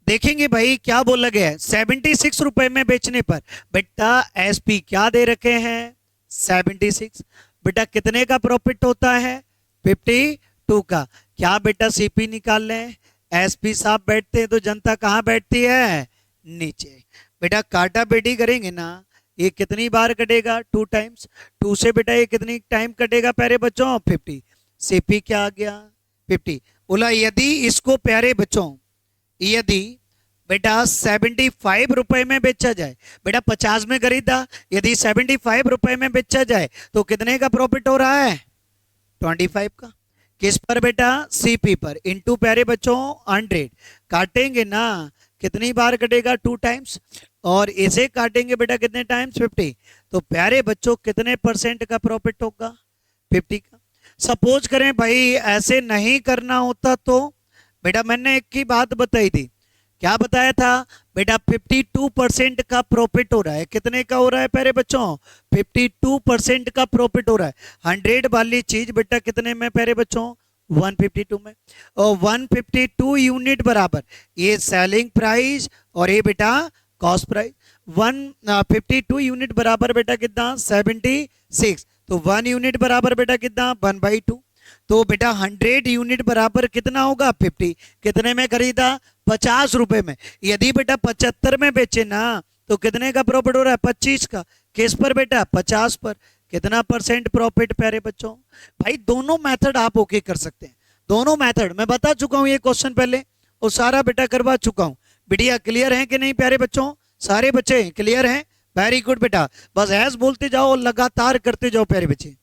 देखेंगे भाई क्या बोला गया है, 76 रुपए में बेचने पर बेटा एसपी क्या दे रखे हैं, 76। बेटा कितने का प्रॉफिट होता है, 52 का। क्या बेटा सीपी निकाल लें, एसपी साहब बैठते हैं तो जनता कहां बैठती है, नीचे। बेटा काटा बेटी करेंगे ना, ये कितनी बार कटेगा, 2 टाइम्स। 2 से बेटा ये कितनी टाइम कटेगा प्यारे बच्चों, 50। सीपी क्या आ गया, 50। बोला यदि इसको प्यारे बच्चों, यदि बेटा 75 रुपए में बेचा जाए, बेटा 50 में खरीदा, यदि 75 रुपए में बेचा जाए तो कितने का प्रॉफिट हो रहा है, 25 का। किस पर बेटा, सीपी पर, इनटू प्यारे बच्चों 100। काटेंगे ना, कितनी बार कटेगा, 2 टाइम्स। और इसे काटेंगे बेटा कितने टाइम्स, 50। तो प्यारे बच्चों कितने % का प्रॉफिट होगा, 50 का। सपोज करें भाई ऐसे नहीं करना होता तो बेटा मैंने एक ही बात बताई थी, क्या बताया था बेटा, 52% का प्रॉफिट हो रहा है। कितने का हो रहा है प्यारे बच्चों, 52% का प्रॉफिट हो रहा है। 100 वाली चीज बेटा कितने में प्यारे बच्चों, 152 में। और 152 यूनिट बराबर ये सेलिंग प्राइस और ये बेटा कॉस्ट प्राइस। 152 यूनिट बराबर बेटा कितना, 76। तो 1 यूनिट बराबर बेटा कितना, 1/2। तो बेटा 100 यूनिट बराबर कितना होगा, 50। कितने में खरीदा, 50 रुपए में। यदि बेटा 75 में बेचे ना तो कितने का प्रॉफिट हो रहा है, 25 का। किस पर बेटा, 50 पर। कितना % प्रॉफिट प्यारे बच्चों, भाई दोनों मेथड आप ओके कर सकते हैं। दोनों मेथड मैं बता चुका हूं, ये क्वेश्चन पहले और सारा बेटा करवा चुका हूं। बिटिया क्लियर है कि नहीं प्यारे बच्चों? सारे बच्चे क्लियर हैं? वेरी गुड बेटा, बस ऐस बोलते जाओ और लगातार करते जाओ प्यारे बच्चे।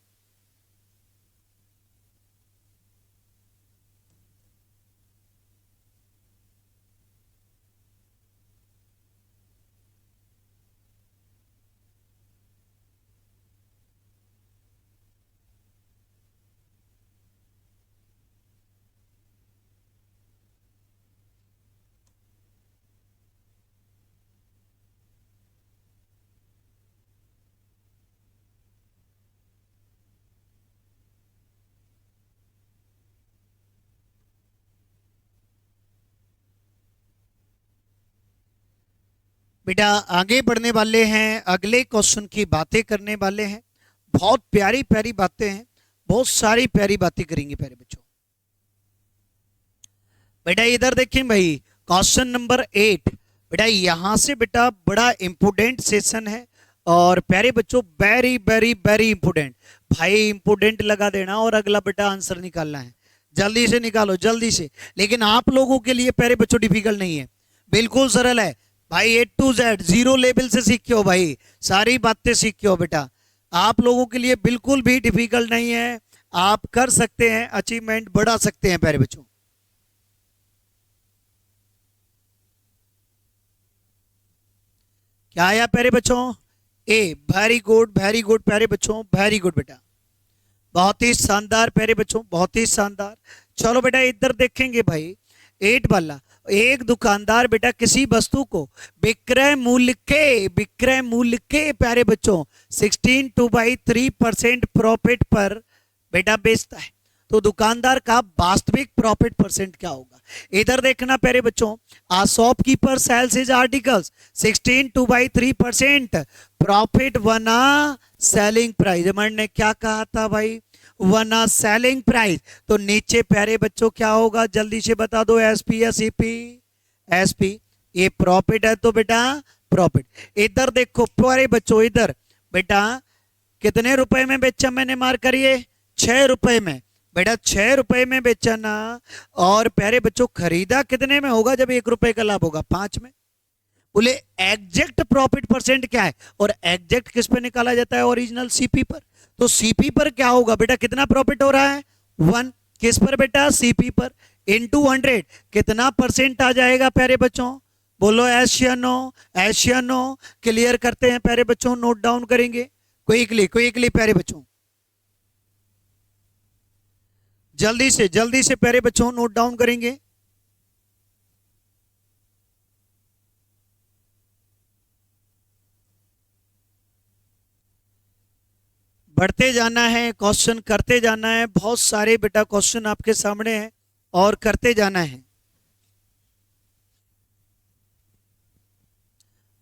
बेटा आगे बढ़ने वाले हैं, अगले क्वेश्चन की बातें करने वाले हैं। बहुत प्यारी प्यारी बातें हैं, बहुत सारी प्यारी बातें करेंगे प्यारे बच्चों। बेटा इधर देखें भाई, क्वेश्चन नंबर 8। बेटा यहां से बेटा बड़ा इंपोर्टेंट सेशन है और प्यारे बच्चों वेरी वेरी वेरी इंपोर्टेंट। भाई इंपोर्टेंट लगा देना और अगला बेटा आंसर निकालना है। जल्दी से निकालो जल्दी से। लेकिन आप लोगों के लिए प्यारे बच्चों डिफिकल्ट नहीं है, बिल्कुल सरल है भाई। ए टू जेड जीरो लेवल से सीखे हो भाई, सारी बातें सीखे हो बेटा। आप लोगों के लिए बिल्कुल भी डिफिकल्ट नहीं है, आप कर सकते हैं, अचीवमेंट बढ़ा सकते हैं प्यारे बच्चों। क्या आया प्यारे बच्चों? ए, वेरी गुड प्यारे बच्चों, वेरी गुड बेटा, बहुत ही शानदार प्यारे बच्चों, बहुत ही शानदार। चलो बेटा इधर देखेंगे भाई 8 वाला। एक दुकानदार बेटा किसी वस्तु को विक्रय मूल्य के प्यारे बच्चों 16/3% प्रॉफिट पर बेटा बेचता है, तो दुकानदार का वास्तविक प्रॉफिट परसेंट क्या होगा? इधर देखना प्यारे बच्चों, a shopkeeper sells his articles 16/3% profit on a selling price. हमने क्या कहा था भाई? वना सेलिंग प्राइस। तो नीचे प्यारे बच्चों क्या होगा, जल्दी से बता दो, एसपी या सीपी? एसपी। ये प्रॉफिट है तो बेटा प्रॉफिट। इधर देखो प्यारे बच्चों, इधर बेटा कितने रुपए में बेचा मैंने मार करिए? 6 रुपए में। बेटा 6 रुपए में बेचा ना, और प्यारे बच्चों खरीदा कितने में होगा जब 1 रुपए का लाभ होगा? 5 में। बोले एग्जैक्ट प्रॉफिट परसेंट क्या है? और एग्जैक्ट किस पे निकाला जाता है? ओरिजिनल सीपी पर। तो सीपी पर क्या होगा बेटा? कितना प्रॉफिट हो रहा है? 1। किस पर बेटा? सीपी पर। इनटू 100 कितना परसेंट आ जाएगा प्यारे बच्चों? बोलो एशियनो। एशियनो क्लियर करते हैं प्यारे बच्चों, नोट डाउन करेंगे क्विकली प्यारे बच्चों, जल्दी से प्यारे बच्चों नोट डाउन करेंगे। बढ़ते जाना है, क्वेश्चन करते जाना है, बहुत सारे बेटा क्वेश्चन आपके सामने हैं और करते जाना है।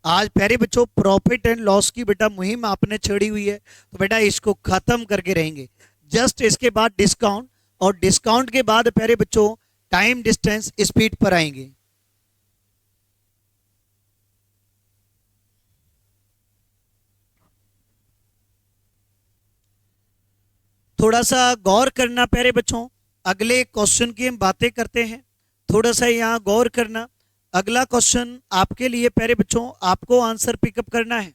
आज प्यारे बच्चों प्रॉफिट एंड लॉस की बेटा मुहिम आपने छेड़ी हुई है, तो बेटा इसको खत्म करके रहेंगे। जस्ट इसके बाद डिस्काउंट, और डिस्काउंट के बाद प्यारे बच्चों टाइम डिस्टेंस स्पीड पर आएंगे। थोड़ा सा गौर करना प्यारे बच्चों, अगले क्वेश्चन की हम बातें करते हैं, थोड़ा सा यहाँ गौर करना। अगला क्वेश्चन आपके लिए प्यारे बच्चों, आपको आंसर पिकअप करना है।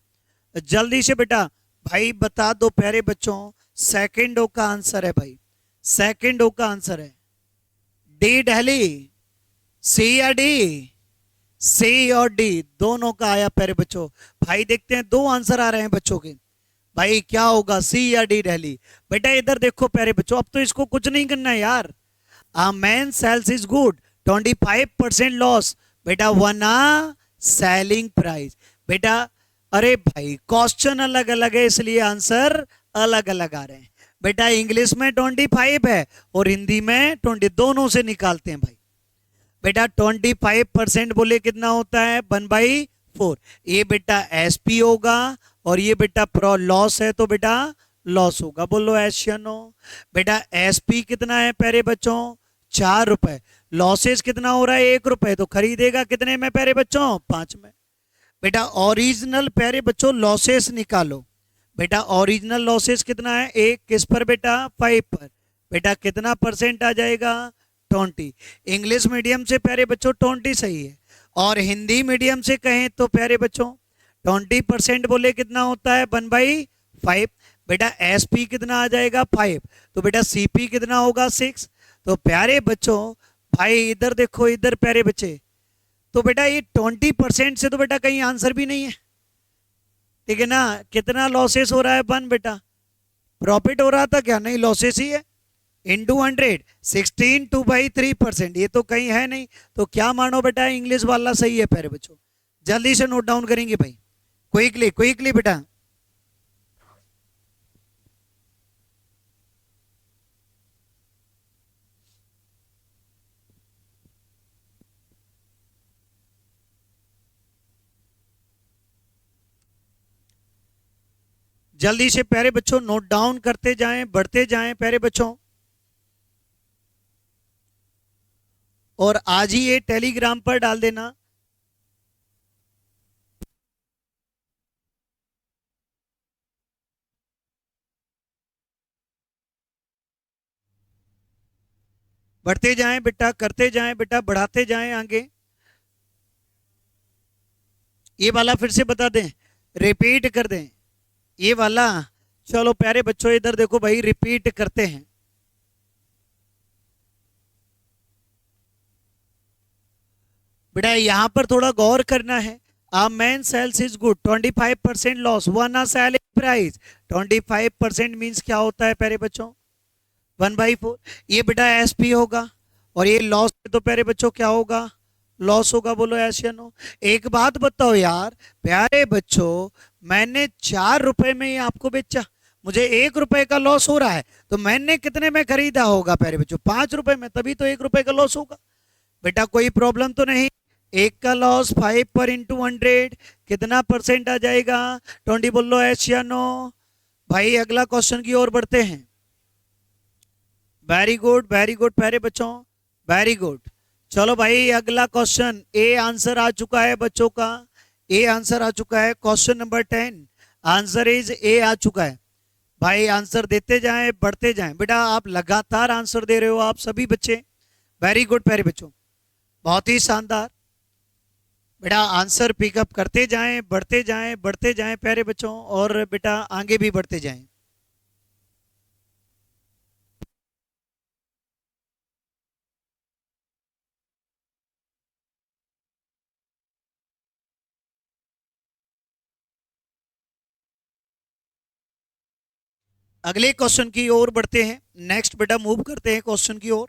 जल्दी से बेटा भाई बता दो प्यारे बच्चों, सेकंड ओ का आंसर है भाई, सेकंड ओ का आंसर है डी दिल्ली। सी या डी? सी और डी दोनों का आया प्यारे बच्चों। भाई देखते हैं 2 आंसर आ रहे हैं बच्चों के, भाई क्या होगा, सी या डी दिल्ली? बेटा इधर देखो प्यारे बच्चों, अब तो इसको कुछ नहीं करना है यार। A man sells is good 25% loss, बेटा वना सेलिंग प्राइस। बेटा अरे भाई क्वेश्चन अलग अलग है इसलिए आंसर अलग अलग आ रहे हैं। बेटा इंग्लिश में 25 है और हिंदी में 20, दोनों से निकालते हैं भाई। बेटा 25% बोले कितना होता है? 1/4। ये बेटा एसपी होगा और ये बेटा प्रो लॉस है तो बेटा लॉस होगा। बोलो एशियनो। बेटा एसपी कितना है प्यारे बच्चों? 4 रुपए। लॉसेस कितना हो रहा है? 1 रुपए। तो खरीदेगा कितने में प्यारे बच्चों? 5 में। बेटा ओरिजिनल प्यारे बच्चों लॉसेस निकालो। बेटा ओरिजिनल लॉसेस कितना है? 1 किस पर बेटा? 5 पर। बेटा कितना परसेंट आ जाएगा? 20। इंग्लिश मीडियम से प्यारे बच्चों 20 सही है, और हिंदी मीडियम से कहें तो प्यारे बच्चों 20% बोले कितना होता है 1/5। बेटा एसपी कितना आ जाएगा 5, तो बेटा सीपी कितना होगा 6। तो प्यारे बच्चों भाई इधर देखो, इधर प्यारे बच्चे, तो बेटा ये 20% से तो बेटा कहीं आंसर भी नहीं है, ठीक है ना। कितना लॉसेस हो रहा है 1, बेटा प्रॉफिट हो रहा था क्या, नहीं लॉसेस ही है। इंटू 100 16 2/3%, ये तो कहीं है नहीं, तो क्या मानो बेटा इंग्लिश वाला सही है प्यारे बच्चों। जल्दी से नोट डाउन करेंगे भाई, क्विकली क्विकली बेटा। जल्दी से प्यारे बच्चों नोट डाउन करते जाएं, बढ़ते जाएं प्यारे बच्चों। और आज ही ये टेलीग्राम पर डाल देना। बढ़ते जाएं बेटा, करते जाएं बेटा, बढ़ाते जाएं आगे। ये वाला फिर से बता दें, रिपीट कर दें ये वाला। चलो प्यारे बच्चों इधर देखो भाई, रिपीट करते हैं। बेटा यहां पर थोड़ा गौर करना है। A man sells is good 25% loss 1 selling price 25% means क्या होता है प्यारे बच्चों 1/4। ये बेटा एसपी होगा, और ये लॉस तो प्यारे बच्चों क्या होगा, लॉस होगा। बोलो ऐसे या नो। एक बात बताओ यार प्यारे बच्चों, मैंने 4 रुपए में ही आपको बेचा, मुझे 1 रुपए का लॉस हो रहा है, तो मैंने कितने में खरीदा होगा प्यारे बच्चों 5 रुपए में, तभी तो 1 रुपए का लॉस होगा। बेटा कोई प्रॉब्लम तो नहीं। 1 का लॉस 5 पर इंटू 100 कितना परसेंट आ जाएगा 20। बोल लो एस या नो। भाई अगला क्वेश्चन की ओर बढ़ते हैं। वेरी गुड प्यारे बच्चों, वेरी गुड। चलो भाई अगला क्वेश्चन, ए आंसर आ चुका है बच्चों का, ए आंसर आ चुका है। Question number 10 answer is A आ चुका है। भाई आंसर देते जाएं, बढ़ते जाएं। बेटा आप लगातार आंसर दे रहे हो आप सभी बच्चे, वेरी गुड प्यारे बच्चों, बहुत ही शानदार। बेटा आंसर पिकअप करते जाएं, बढ़ते जाएं, बढ़ते जाएं प्यारे बच्चों, और बेटा आगे भी बढ़ते जाएं। अगले क्वेश्चन की ओर बढ़ते हैं। नेक्स्ट बेटा मूव करते हैं क्वेश्चन की ओर।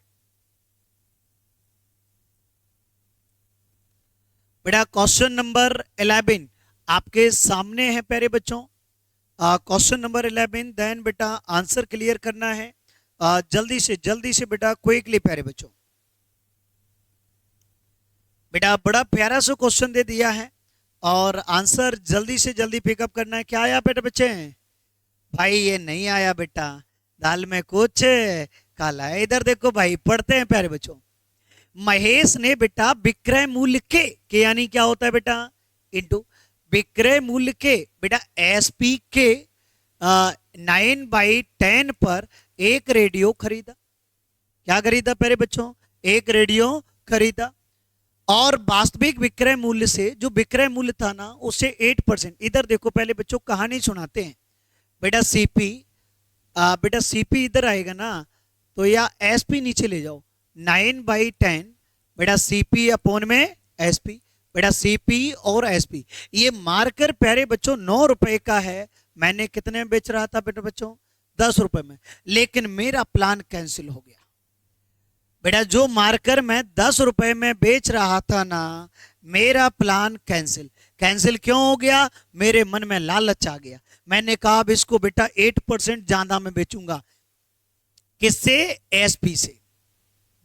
बेटा क्वेश्चन नंबर 11 आपके सामने है प्यारे बच्चों। क्वेश्चन नंबर 11, देन बेटा आंसर क्लियर करना है। जल्दी से बेटा क्विकली प्यारे बच्चों। बेटा बड़ा प्यारा सा क्वेश्चन दे दिया है, और आंसर जल्दी से जल्दी पिकअप करना है। क्या आया बेटा बच्चे, भाई ये नहीं आया बेटा, दाल में कुछ काला है। इधर देखो भाई, पढ़ते हैं प्यारे बच्चों। महेश ने बेटा विक्रय मूल्य के यानी क्या होता है बेटा इंटू विक्रय मूल्य के बेटा एसपी के 9/10 पर एक रेडियो खरीदा। क्या खरीदा प्यारे बच्चों, एक रेडियो खरीदा, और वास्तविक विक्रय मूल्य से जो विक्रय मूल्य था ना उससे 8%। इधर देखो पहले बच्चों कहानी सुनाते हैं। बेटा सीपी, बेटा सीपी इधर आएगा ना, तो या एसपी नीचे ले जाओ, 9/10 बेटा सीपी अपॉन में एसपी। बेटा सीपी और एसपी, ये मार्कर प्यारे बच्चों 9 रुपए का है। मैंने कितने में बेच रहा था बेटा बच्चों 10 रुपए में, लेकिन मेरा प्लान कैंसिल हो गया। बेटा जो मार्कर मैं 10 रुपए में बेच रहा था ना, मेरा प्लान कैंसिल क्यों हो गया, मेरे मन में लालच आ गया। मैंने कहा अब इसको बेटा 8% ज्यादा में बेचूंगा। किससे, एसपी से।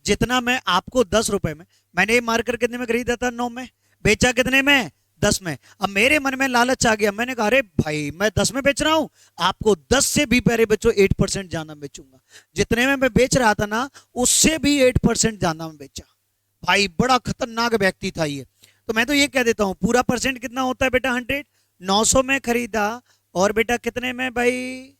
जितना मैं आपको 10 रुपए में, मैंने ये मार्कर कितने में खरीदा था 9 में, बेचा कितने में 10 में। अब मेरे मन में लालच आ गया, मैंने कहा अरे भाई मैं 10 में बेच रहा हूं, आपको 10 से भी प्यारे बच्चों 8% ज्यादा बेचूंगा। जितने में मैं बेच रहा था ना उससे भी 8% ज्यादा में बेचा। भाई बड़ा खतरनाक व्यक्ति था ये। तो मैं तो ये कह देता हूं पूरा परसेंट कितना होता है बेटा 100। 900 में खरीदा, और बेटा कितने में भाई,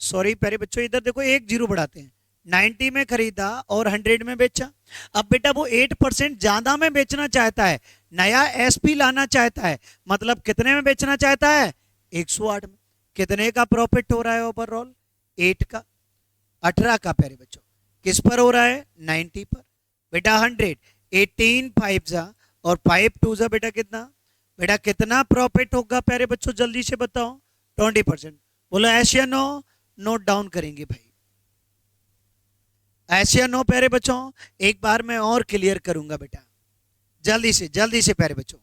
सॉरी प्यारे बच्चों इधर देखो एक जीरो बढ़ाते हैं, 90 में खरीदा और 100 में बेचा। अब बेटा वो 8% ज्यादा में बेचना चाहता है, नया एसपी लाना चाहता है, मतलब कितने में बेचना चाहता है? 108 में। कितने का प्रॉफिट हो रहा है ओवरऑल? 8 का, 18 का प्यारे बच्चों। किस पर हो रहा है? 90 पर। बेटा 100, 18 5 जा और 5 2 जा, बेटा कितना? बेटा कितना प्रॉफिट होगा प्यारे बच्चों, जल्दी से बताओ। 20%। बोलो एस या नो? नोट डाउन करेंगे भाई, एस या नो प्यारे बच्चों? एक बार मैं और क्लियर करूंगा बेटा, जल्दी से प्यारे बच्चों।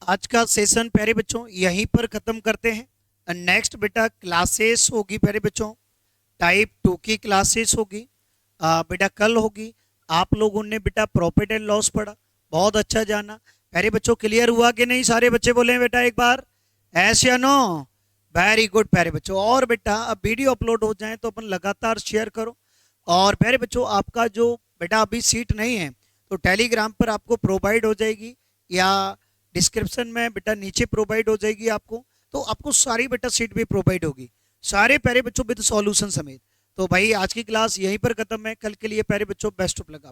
आज का सेशन प्यारे बच्चों यहीं पर खत्म करते हैं। नेक्स्ट बेटा क्लासेस होगी प्यारे बच्चों, टाइप 2 की क्लासेस होगी बेटा कल होगी। आप लोगों ने बेटा प्रॉफिट एंड लॉस पढ़ा, बहुत अच्छा जाना प्यारे बच्चों। क्लियर हुआ कि नहीं? सारे बच्चे बोले बेटा एक बार एस या नो? वेरी गुड प्यारे बच्चों। और बेटा अब वीडियो अपलोड हो जाए तो अपन लगातार शेयर करो। और प्यारे बच्चों आपका जो बेटा अभी सीट नहीं है तो टेलीग्राम पर आपको प्रोवाइड हो जाएगी, या डिस्क्रिप्शन में बेटा नीचे प्रोवाइड हो जाएगी आपको। तो आपको सारी बेटा सीट भी प्रोवाइड होगी, सारे प्यारे बच्चों विद सॉल्यूशन समेत। तो भाई आज की क्लास यहीं पर खत्म है। कल के लिए प्यारे बच्चों बेस्ट ऑफ लक।